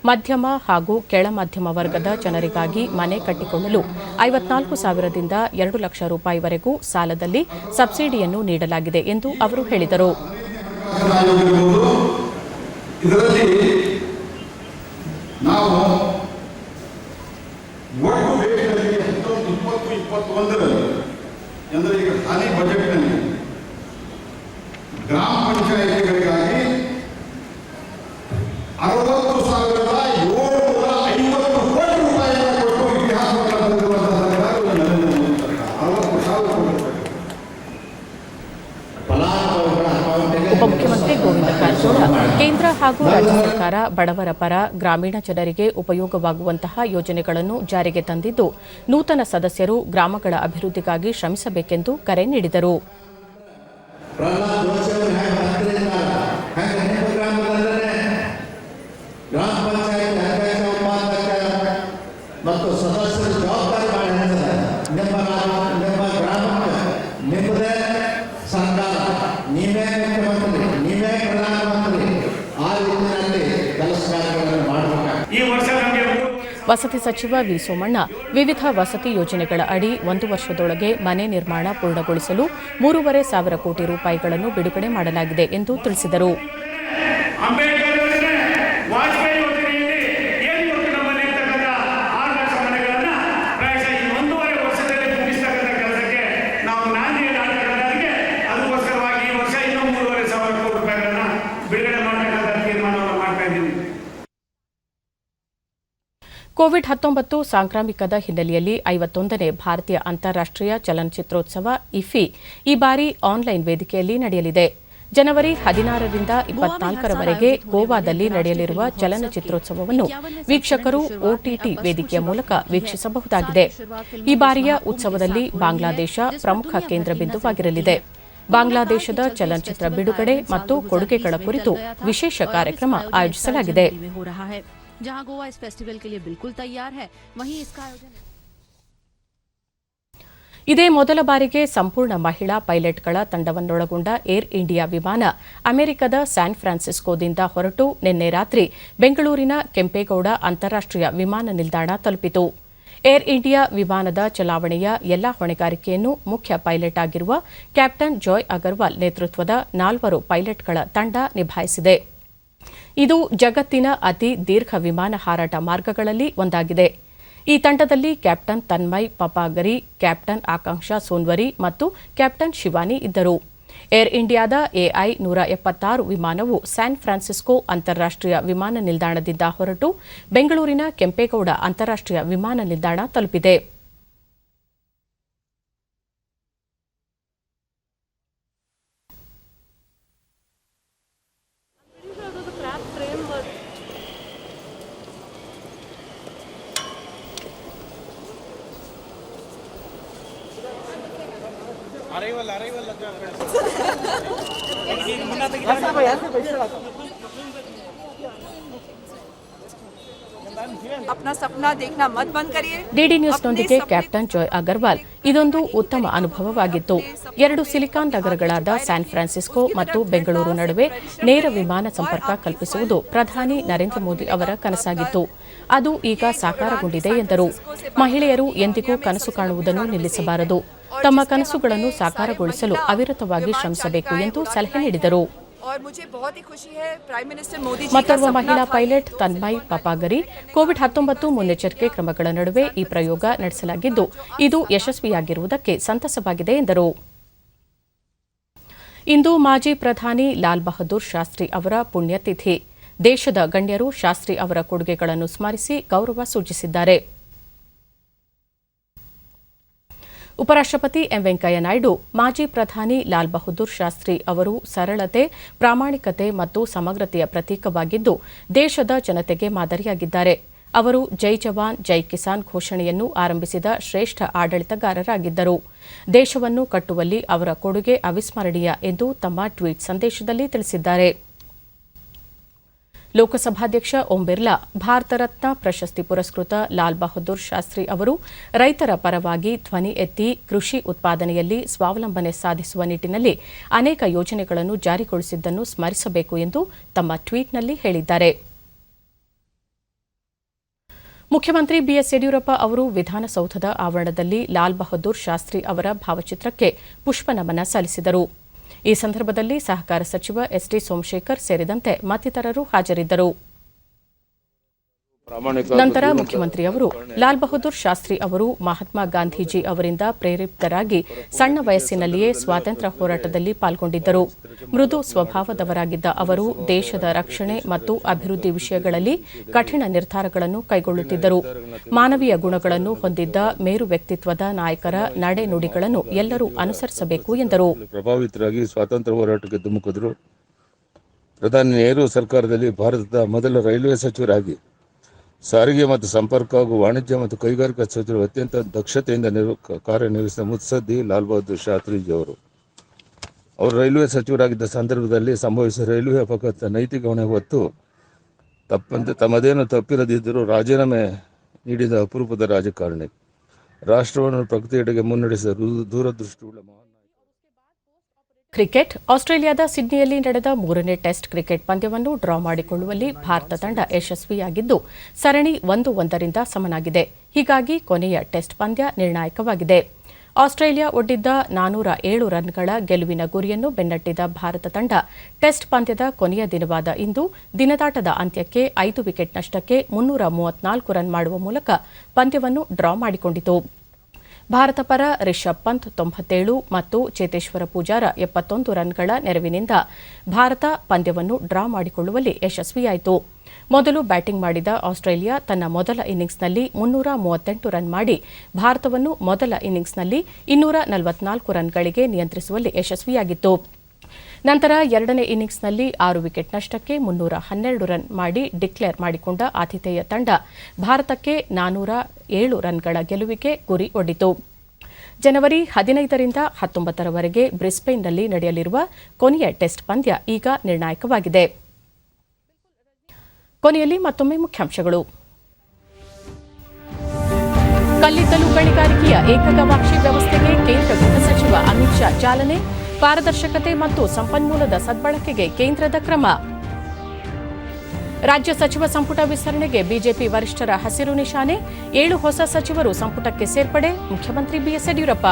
ಮಧ್ಯಮ ಹಾಗೂ ಕೆಳ ಮಧ್ಯಮ ವರ್ಗದ ಜನರಿಗಾಗಿ ಮನೆ ಕಟ್ಟಿಕೊಳ್ಳಲು 54,000ದಿಂದ 2 ಲಕ್ಷ ರೂಪಾಯಿವರೆಗೂ ಸಾಲದಲ್ಲಿ ಸಬ್ಸಿಡಿಯನ್ನು ನೀಡಲಾಗಿದೆ ಎಂದು ಅವರು ಹೇಳಿದರು. ಇದರಲ್ಲಿ ನಾವು ಒಟ್ಟು ದೇಶದಲ್ಲಿ 2020-21ರಲ್ಲಿ ಅಂದರೆ ಈಗ ಹಾಲಿ ಬಜೆಟ್ನಲ್ಲಿ ಗ್ರಾಮ ಪಂಚಾಯಿತಿಗಳಿಗಾಗಿ 60,750 ಕೋಟಿ ರೂಪಾಯಿಗಳನ್ನು ಕೊಟ್ಟು ಇತಿಹಾಸವನ್ನು ತಂದಿರುವಂತಹ ಸರ್ಕಾರ ನರೇಂದ್ರ ಮೋದಿ ಸರ್ಕಾರ 60,000 ಕೋಟಿ ರೂಪಾಯಿ. ಉಪಮುಖ್ಯಮಂತ್ರಿ ಗೋವಿಂದ ಕಾರಜೋಳ, ಕೇಂದ್ರ ಹಾಗೂ ಹಾಗೂ ರಾಜ್ಯ ಸರ್ಕಾರ ಬಡವರ ಪರ ಗ್ರಾಮೀಣ ಜನರಿಗೆ ಉಪಯೋಗವಾಗುವಂತಹ ಯೋಜನೆಗಳನ್ನು ಜಾರಿಗೆ ತಂದಿದ್ದು ನೂತನ ಸದಸ್ಯರು ಗ್ರಾಮಗಳ ಅಭಿವೃದ್ಧಿಗಾಗಿ ಶ್ರಮಿಸಬೇಕೆಂದು ಕರೆ ನೀಡಿದರು. ಗ್ರಾಮ ಪಂಚಾಯತ್ ಅಧ್ಯಕ್ಷ ಉಪಾಧ್ಯಕ್ಷ ಮತ್ತು ಸದಸ್ಯರ ಜವಾಬ್ದಾರಿ ಭಾಳ ಹೆಚ್ಚಿದೆ. ನಿಮ್ಮ ಗ್ರಾಮಕ್ಕೆ ನಿಮ್ಮದೇ ಸರ್ಕಾರ, ನೀವೇ ಮುಖ್ಯಮಂತ್ರಿ, ನೀವೇ ಪ್ರಧಾನಮಂತ್ರಿ, ಆ ರೀತಿಯಲ್ಲಿ ಕೆಲಸ ಕಾರ್ಯಗಳನ್ನು ಮಾಡಬೇಕಾಗಿದೆ. ಈ ವರ್ಷ ವಸತಿ ಸಚಿವ ವಿ. ಸೋಮಣ್ಣ ವಿವಿಧ ವಸತಿ ಯೋಜನೆಗಳ ಅಡಿ 1 ವರ್ಷದೊಳಗೆ ಮನೆ ನಿರ್ಮಾಣ ಪೂರ್ಣಗೊಳಿಸಲು 3,500 ಕೋಟಿ ರೂಪಾಯಿಗಳನ್ನು ಬಿಡುಗಡೆ ಮಾಡಲಾಗಿದೆ ಎಂದು ತಿಳಿಸಿದರು. ವಾಜಪೇಯಿ ಯೋಜನೆಯಲ್ಲಿ ಏನು ಇವತ್ತು ನಮ್ಮಲ್ಲಿ ಇರ್ತಕ್ಕಂಥ 6 ಲಕ್ಷ ಮನೆಗಳನ್ನು ಪ್ರಾಯಶಃ ಈ 1.5 ವರ್ಷದಲ್ಲಿ ಮುಗಿಸ್ತಕ್ಕಂಥ ಕೆಲಸಕ್ಕೆ ನಾವು ನಾಂದಿ ಹಾಕಿರೋದಕ್ಕೆ ಅದಕ್ಕೋಸ್ಕರವಾಗಿ ಈ ವರ್ಷ ಇನ್ನೂ 3,500 ಕೋಟಿ ರೂಪಾಯಿಗಳನ್ನು ಬಿಡುಗಡೆ ಮಾಡತಕ್ಕಂಥ ತೀರ್ಮಾನವನ್ನು ಮಾಡ್ತಾ ಇದ್ದೀವಿ. ಕೋವಿಡ್-19 ಸಾಂಕ್ರಾಮಿಕದ ಹಿನ್ನೆಲೆಯಲ್ಲಿ 51ನೇ ಭಾರತೀಯ ಅಂತಾರಾಷ್ಟೀಯ ಚಲನಚಿತ್ರೋತ್ಸವ ಇಫಿ ಈ ಬಾರಿ ಆನ್ಲೈನ್ ವೇದಿಕೆಯಲ್ಲಿ ನಡೆಯಲಿದೆ. ಜನವರಿ 16ರಿಂದ 24ರವರೆಗೆ ಗೋವಾದಲ್ಲಿ ನಡೆಯಲಿರುವ ಚಲನಚಿತ್ರೋತ್ಸವವನ್ನು ವೀಕ್ಷಕರು ಒಟಿಟಿ ವೇದಿಕೆಯ ಮೂಲಕ ವೀಕ್ಷಿಸಬಹುದಾಗಿದೆ. ಈ ಬಾರಿಯ ಉತ್ಸವದಲ್ಲಿ ಬಾಂಗ್ಲಾದೇಶ ಪ್ರಮುಖ ಕೇಂದ್ರ ಬಿಂದುವಾಗಿರಲಿದೆ. ಬಾಂಗ್ಲಾದೇಶದ ಚಲನಚಿತ್ರ ಬಿಡುಗಡೆ ಮತ್ತು ಕೊಡುಗೆಗಳ ಕುರಿತು ವಿಶೇಷ ಕಾರ್ಯಕ್ರಮ ಆಯೋಜಿಸಲಾಗಿದೆ. ಇದೇ ಮೊದಲ ಬಾರಿಗೆ ಸಂಪೂರ್ಣ ಮಹಿಳಾ ಪೈಲಟ್ಗಳ ತಂಡವನ್ನೊಳಗೊಂಡ ಏರ್ ಇಂಡಿಯಾ ವಿಮಾನ ಅಮೆರಿಕದ ಸ್ಯಾನ್ ಫ್ರಾನ್ಸಿಸ್ಕೋದಿಂದ ಹೊರಟು ನಿನ್ನೆ ರಾತ್ರಿ ಬೆಂಗಳೂರಿನ ಕೆಂಪೇಗೌಡ ಅಂತಾರಾಷ್ಟೀಯ ವಿಮಾನ ನಿಲ್ದಾಣ ತಲುಪಿತು. ಏರ್ ಇಂಡಿಯಾ ವಿಮಾನದ ಚಲಾವಣೆಯ ಎಲ್ಲಾ ಹೊಣೆಗಾರಿಕೆಯನ್ನು ಮುಖ್ಯ ಪೈಲಟ್ ಆಗಿರುವ ಕ್ಯಾಪ್ಟನ್ ಜಾಯ್ ಅಗರ್ವಾಲ್ ನೇತೃತ್ವದ 4 ಪೈಲಟ್ಗಳ ತಂಡ ನಿಭಾಯಿಸಿದೆ. ಇದು ಜಗತ್ತಿನ ಅತಿ ದೀರ್ಘ ವಿಮಾನ ಹಾರಾಟ ಮಾರ್ಗಗಳಲ್ಲಿ ಒಂದಾಗಿದೆ. ಈ ತಂಡದಲ್ಲಿ ಕ್ಯಾಪ್ಟನ್ ತನ್ಮಯ್ ಪಪಾಗರಿ, ಕ್ಯಾಪ್ಟನ್ ಆಕಾಂಕ್ಷಾ ಸೋನ್ವರಿ ಮತ್ತು ಕ್ಯಾಪ್ಟನ್ ಶಿವಾನಿ ಇದ್ದರು. ಏರ್ ಇಂಡಿಯಾದ ಎಐ 176 ವಿಮಾನವು ಸ್ಯಾನ್ ಫ್ರಾನ್ಸಿಸ್ಕೋ ಅಂತಾರಾಷ್ಟೀಯ ವಿಮಾನ ನಿಲ್ದಾಣದಿಂದ ಹೊರಟು ಬೆಂಗಳೂರಿನ ಕೆಂಪೇಗೌಡ ಅಂತಾರಾಷ್ಟೀಯ ವಿಮಾನ ನಿಲ್ದಾಣ ತಲುಪಿದೆ. अपना सपना देखना मत बंद करिए. ಡಿಡಿ ನ್ಯೂಸ್ನೊಂದಿಗೆ ಕ್ಯಾಪ್ಟನ್ ಜಾಯ್ ಅಗರ್ವಾಲ್ ಇದೊಂದು ಉತ್ತಮ ಅನುಭವವಾಗಿತ್ತು. 2 ಸಿಲಿಕಾನ್ ನಗರಗಳಾದ ಸ್ಯಾನ್ ಫ್ರಾನ್ಸಿಸ್ಕೋ ಮತ್ತು ಬೆಂಗಳೂರು ನಡುವೆ ನೇರ ವಿಮಾನ ಸಂಪರ್ಕ ಕಲ್ಪಿಸುವುದು ಪ್ರಧಾನಿ ನರೇಂದ್ರ ಮೋದಿ ಅವರ ಕನಸಾಗಿತ್ತು. ಅದು ಈಗ ಸಾಕಾರಗೊಂಡಿದೆ ಎಂದರು. ಮಹಿಳೆಯರು ಎಂದಿಗೂ ಕನಸು ಕಾಣುವುದನ್ನು ನಿಲ್ಲಿಸಬಾರದು. ತಮ್ಮ ಕನಸುಗಳನ್ನು ಸಾಕಾರಗೊಳಿಸಲು ಅವಿರತವಾಗಿ ಶ್ರಮಿಸಬೇಕು ಎಂದು ಸಲಹೆ ನೀಡಿದರು. ಮತ್ತೋರ್ವ ಮಹಿಳಾ ಪೈಲಟ್ ತನ್ಮಯ್ ಪಪಾಗರಿ ಕೋವಿಡ್-19 ಮುನ್ನೆಚ್ಚರಿಕೆ ಕ್ರಮಗಳ ನಡುವೆ ಈ ಪ್ರಯೋಗ ನಡೆಸಲಾಗಿದ್ದು ಇದು ಯಶಸ್ವಿಯಾಗಿರುವುದಕ್ಕೆ ಸಂತಸವಾಗಿದೆ ಎಂದರು. ಇಂದು ಮಾಜಿ ಪ್ರಧಾನಿ ಲಾಲ್ ಬಹದ್ದೂರ್ ಶಾಸ್ತ್ರಿ ಅವರ ಪುಣ್ಯತಿಥಿ. ದೇಶದ ಗಣ್ಯರು ಶಾಸ್ತ್ರಿ ಅವರ ಕೊಡುಗೆಗಳನ್ನು ಸ್ಮರಿಸಿ ಗೌರವ ಸೂಚಿಸಿದ್ದಾರೆ. ಉಪರಾಷ್ಟಪತಿ ಎಂ ವೆಂಕಯ್ಯ ನಾಯ್ಡು ಮಾಜಿ ಪ್ರಧಾನಿ ಲಾಲ್ ಬಹದ್ದೂರ್ ಶಾಸ್ತ್ರಿ ಅವರು ಸರಳತೆ, ಪ್ರಾಮಾಣಿಕತೆ ಮತ್ತು ಸಮಗ್ರತೆಯ ಪ್ರತೀಕವಾಗಿದ್ದು ದೇಶದ ಜನತೆಗೆ ಮಾದರಿಯಾಗಿದ್ದಾರೆ. ಅವರು ಜೈ ಜವಾನ್ ಜೈ ಕಿಸಾನ್ ಘೋಷಣೆಯನ್ನು ಆರಂಭಿಸಿದ ಶ್ರೇಷ್ಠ ಆಡಳಿತಗಾರರಾಗಿದ್ದರು. ದೇಶವನ್ನು ಕಟ್ಟುವಲ್ಲಿ ಅವರ ಕೊಡುಗೆ ಅವಿಸ್ಮರಣೀಯ ಎಂದು ತಮ್ಮ ಟ್ವೀಟ್ ಸಂದೇಶದಲ್ಲಿ ತಿಳಿಸಿದ್ದಾರೆ. ಲೋಕಸಭಾಧ್ಯಕ್ಷ ಓಂ ಬಿರ್ಲಾ ಭಾರತ ರತ್ನ ಪ್ರಶಸ್ತಿ ಪುರಸ್ಕೃತ ಲಾಲ್ ಬಹದ್ದೂರ್ ಶಾಸ್ತ್ರಿ ಅವರು ರೈತರ ಪರವಾಗಿ ಧ್ವನಿ ಎತ್ತಿ ಕೃಷಿ ಉತ್ಪಾದನೆಯಲ್ಲಿ ಸ್ವಾವಲಂಬನೆ ಸಾಧಿಸುವ ನಿಟ್ಟಿನಲ್ಲಿ ಅನೇಕ ಯೋಜನೆಗಳನ್ನು ಜಾರಿಗೊಳಿಸಿದ್ದನ್ನು ಸ್ಮರಿಸಬೇಕು ಎಂದು ತಮ್ಮ ಟ್ವೀಟ್ನಲ್ಲಿ ಹೇಳಿದ್ದಾರೆ. ಮುಖ್ಯಮಂತ್ರಿ ಬಿಎಸ್ ಯಡಿಯೂರಪ್ಪ ಅವರು ವಿಧಾನಸೌಧದ ಆವರಣದಲ್ಲಿ ಲಾಲ್ ಬಹದ್ದೂರ್ ಶಾಸ್ತ್ರಿ ಅವರ ಭಾವಚಿತ್ರಕ್ಕೆ ಪುಷ್ಪನಮನ ಸಲ್ಲಿಸಿದರು. ಈ ಸಂದರ್ಭದಲ್ಲಿ ಸಹಕಾರ ಸಚಿವ ಎಸ್ಟಿ ಸೋಮಶೇಖರ್ ಸೇರಿದಂತೆ ಮತ್ತಿತರರು ಹಾಜರಿದ್ದರು. ನಂತರ ಮುಖ್ಯಮಂತ್ರಿ ಅವರು ಲಾಲ್ ಬಹದ್ದೂರ್ ಶಾಸ್ತ್ರಿ ಅವರು ಮಹಾತ್ಮ ಗಾಂಧೀಜಿ ಅವರಿಂದ ಪ್ರೇರಿತರಾಗಿ ಸಣ್ಣ ವಯಸ್ಸಿನಲ್ಲಿಯೇ ಸ್ವಾತಂತ್ರ್ಯ ಹೋರಾಟದಲ್ಲಿ ಪಾಲ್ಗೊಂಡಿದ್ದರು. ಮೃದು ಸ್ವಭಾವದವರಾಗಿದ್ದ ಅವರು ದೇಶದ ರಕ್ಷಣೆ ಮತ್ತು ಅಭಿವೃದ್ಧಿ ವಿಷಯಗಳಲ್ಲಿ ಕಠಿಣ ನಿರ್ಧಾರಗಳನ್ನು ಕೈಗೊಳ್ಳುತ್ತಿದ್ದರು. ಮಾನವೀಯ ಗುಣಗಳನ್ನು ಹೊಂದಿದ್ದ ಮೇರು ವ್ಯಕ್ತಿತ್ವದ ನಾಯಕರ ನಡೆ ನುಡಿಗಳನ್ನು ಎಲ್ಲರೂ ಅನುಸರಿಸಬೇಕು ಎಂದರು. ಪ್ರಭಾವಿತರಾಗಿ ಸ್ವಾತಂತ್ರ್ಯ ಹೋರಾಟಕ್ಕೆ ಧುಮುಕಿದ್ರು. ಪ್ರಧಾನಿ ನೆಹರು ಸರ್ಕಾರದಲ್ಲಿ ಭಾರತದ ಮೊದಲ ರೈಲ್ವೆ ಸಚಿವರಾಗಿ ಸಾರಿಗೆ ಮತ್ತು ಸಂಪರ್ಕ ಹಾಗೂ ವಾಣಿಜ್ಯ ಮತ್ತು ಕೈಗಾರಿಕಾ ಸಚಿವರು ಅತ್ಯಂತ ದಕ್ಷತೆಯಿಂದ ಕಾರ್ಯನಿರ್ವಹಿಸಿದ ಮುತ್ಸದ್ದಿ ಲಾಲ್ ಬಹದ್ದೂರ್ ಶಾಸ್ತ್ರಿಜಿ ಅವರು ರೈಲ್ವೆ ಸಚಿವರಾಗಿದ್ದ ಸಂದರ್ಭದಲ್ಲಿ ಸಂಭವಿಸಿದ ರೈಲ್ವೆ ಅಪಘಾತ ನೈತಿಕ ಹೊಣೆ ಹೊತ್ತು ತಪ್ಪಂತೆ ತಮ್ಮದೇನು ತಪ್ಪಿರದಿದ್ದರೂ ರಾಜೀನಾಮೆ ನೀಡಿದ ಅಪರೂಪದ ರಾಜಕಾರಣಿ. ರಾಷ್ಟ್ರವನ್ನು ಪ್ರಗತಿಯೆಡೆಗೆ ಮುನ್ನಡೆಸಿದ ದೂರದೃಷ್ಟಿಯುಳ್ಳ ಕ್ರಿಕೆಟ್. ಆಸ್ಟ್ರೇಲಿಯಾದ ಸಿಡ್ನಿಯಲ್ಲಿ ನಡೆದ 3ನೇ ಟೆಸ್ಟ್ ಕ್ರಿಕೆಟ್ ಪಂದ್ಯವನ್ನು ಡ್ರಾ ಮಾಡಿಕೊಳ್ಳುವಲ್ಲಿ ಭಾರತ ತಂಡ ಯಶಸ್ವಿಯಾಗಿದ್ದು ಸರಣಿ 1-1 ಸಮನಾಗಿದೆ. ಹೀಗಾಗಿ ಕೊನೆಯ ಟೆಸ್ಟ್ ಪಂದ್ಯ ನಿರ್ಣಾಯಕವಾಗಿದೆ. ಆಸ್ಟ್ರೇಲಿಯಾ ಒಡ್ಡಿದ್ದ 407 ರನ್ಗಳ ಗೆಲುವಿನ ಗುರಿಯನ್ನು ಬೆನ್ನಟ್ಟಿದ ಭಾರತ ತಂಡ ಟೆಸ್ಟ್ ಪಂದ್ಯದ ಕೊನೆಯ ದಿನವಾದ ಇಂದು ದಿನದಾಟದ ಅಂತ್ಯಕ್ಕೆ 5 ವಿಕೆಟ್ ನಷ್ಟಕ್ಕೆ 334 ರನ್ ಮಾಡುವ ಮೂಲಕ ಪಂದ್ಯವನ್ನು ಡ್ರಾ ಮಾಡಿಕೊಂಡಿತು. ಭಾರತ ಪರ ರಿಷಬ್ ಪಂತ್ 97 ಮತ್ತು ಚೇತೇಶ್ವರ ಪೂಜಾರ 71 ರನ್ಗಳ ನೆರವಿನಿಂದ ಭಾರತ ಪಂದ್ಯವನ್ನು ಡ್ರಾ ಮಾಡಿಕೊಳ್ಳುವಲ್ಲಿ ಯಶಸ್ವಿಯಾಯಿತು. ಮೊದಲು ಬ್ಯಾಟಿಂಗ್ ಮಾಡಿದ ಆಸ್ಟ್ರೇಲಿಯಾ ತನ್ನ ಮೊದಲ ಇನ್ನಿಂಗ್ಸ್ನಲ್ಲಿ 338 ರನ್ ಮಾಡಿ ಭಾರತವನ್ನು ಮೊದಲ ಇನ್ನಿಂಗ್ಸ್ನಲ್ಲಿ 244 ರನ್ಗಳಿಗೆ ನಿಯಂತ್ರಿಸುವಲ್ಲಿ ಯಶಸ್ವಿಯಾಗಿತ್ತು. ನಂತರ ಎರಡನೇ ಇನ್ನಿಂಗ್ಸ್ನಲ್ಲಿ 6 ವಿಕೆಟ್ ನಷ್ಟಕ್ಕೆ 312 ರನ್ ಮಾಡಿ ಡಿಕ್ಲೇರ್ ಮಾಡಿಕೊಂಡ ಆತಿಥೇಯ ತಂಡ ಭಾರತಕ್ಕೆ 407 ರನ್ಗಳ ಗೆಲುವಿಗೆ ಗುರಿ ಒಡ್ಡಿತು. ಜನವರಿ 15ರಿಂದ 19ರವರೆಗೆ ಬ್ರಿಸ್ಬೇನ್ನಲ್ಲಿ ನಡೆಯಲಿರುವ ಕೊನೆಯ ಟೆಸ್ಟ್ ಪಂದ್ಯ ಈಗ ನಿರ್ಣಾಯಕವಾಗಿದೆ. ಕೊನೆಯಲ್ಲಿ ಮತ್ತೊಮ್ಮೆ ಮುಖ್ಯಾಂಶಗಳು. ಕಲ್ಲಿದ್ದಲು ಗಣಿಗಾರಿಕೆಯ ಏಕಗವಾಕ್ಷಿ ವ್ಯವಸ್ಥೆಗೆ ಕೇಂದ್ರ ಗೃಹ ಸಚಿವ ಅಮಿತ್ ಶಾ ಚಾಲನೆ. ಪಾರದರ್ಶಕತೆ ಮತ್ತು ಸಂಪನ್ಮೂಲದ ಸದ್ಬಳಕೆಗೆ ಕೇಂದ್ರದ ಕ್ರಮ. ರಾಜ್ಯ ಸಚಿವ ಸಂಪುಟ ವಿಸ್ತರಣೆಗೆ ಬಿಜೆಪಿ ವರಿಷ್ಠರ ಹಸಿರು ನಿಶಾನೆ. 7 ಹೊಸ ಸಚಿವರು ಸಂಪುಟಕ್ಕೆ ಸೇರ್ಪಡೆ. ಮುಖ್ಯಮಂತ್ರಿ ಬಿಎಸ್ ಯಡಿಯೂರಪ್ಪ.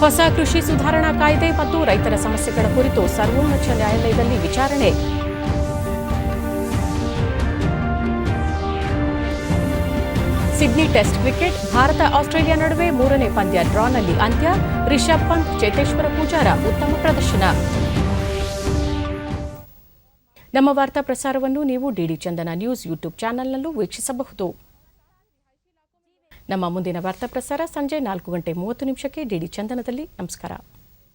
ಹೊಸ ಕೃಷಿ ಸುಧಾರಣಾ ಕಾಯ್ದೆ ಮತ್ತು ರೈತರ ಸಮಸ್ಯೆಗಳ ಕುರಿತು ಸರ್ವೋಚ್ಚ ನ್ಯಾಯಾಲಯದಲ್ಲಿ ವಿಚಾರಣೆ. Sydney test cricket. Bharat Australia ನಡುವೆ 3ನೇ ಪಂದ್ಯ ಡ್ರಾನಲ್ಲಿ ಅಂತ್ಯ. ರಿಷಬ್ ಪಂತ್, ಚೇತೇಶ್ವರ ಪೂಜಾರ ಉತ್ತಮ ಪ್ರದರ್ಶನ. ನಮ್ಮ ವಾರ್ತಾ ಪ್ರಸಾರವನ್ನು ನೀವು ಡಿಡಿ ಚಂದನ ನ್ಯೂಸ್ ಯೂಟ್ಯೂಬ್ ಚಾನೆಲ್ನಲ್ಲೂ ವೀಕ್ಷಿಸಬಹುದು. ನಮ್ಮ ಮುಂದಿನ ವಾರ್ತಾ ಪ್ರಸಾರ ಸಂಜೆ 4:30 ಡಿಡಿ ಚಂದನದಲ್ಲಿ. ನಮಸ್ಕಾರ.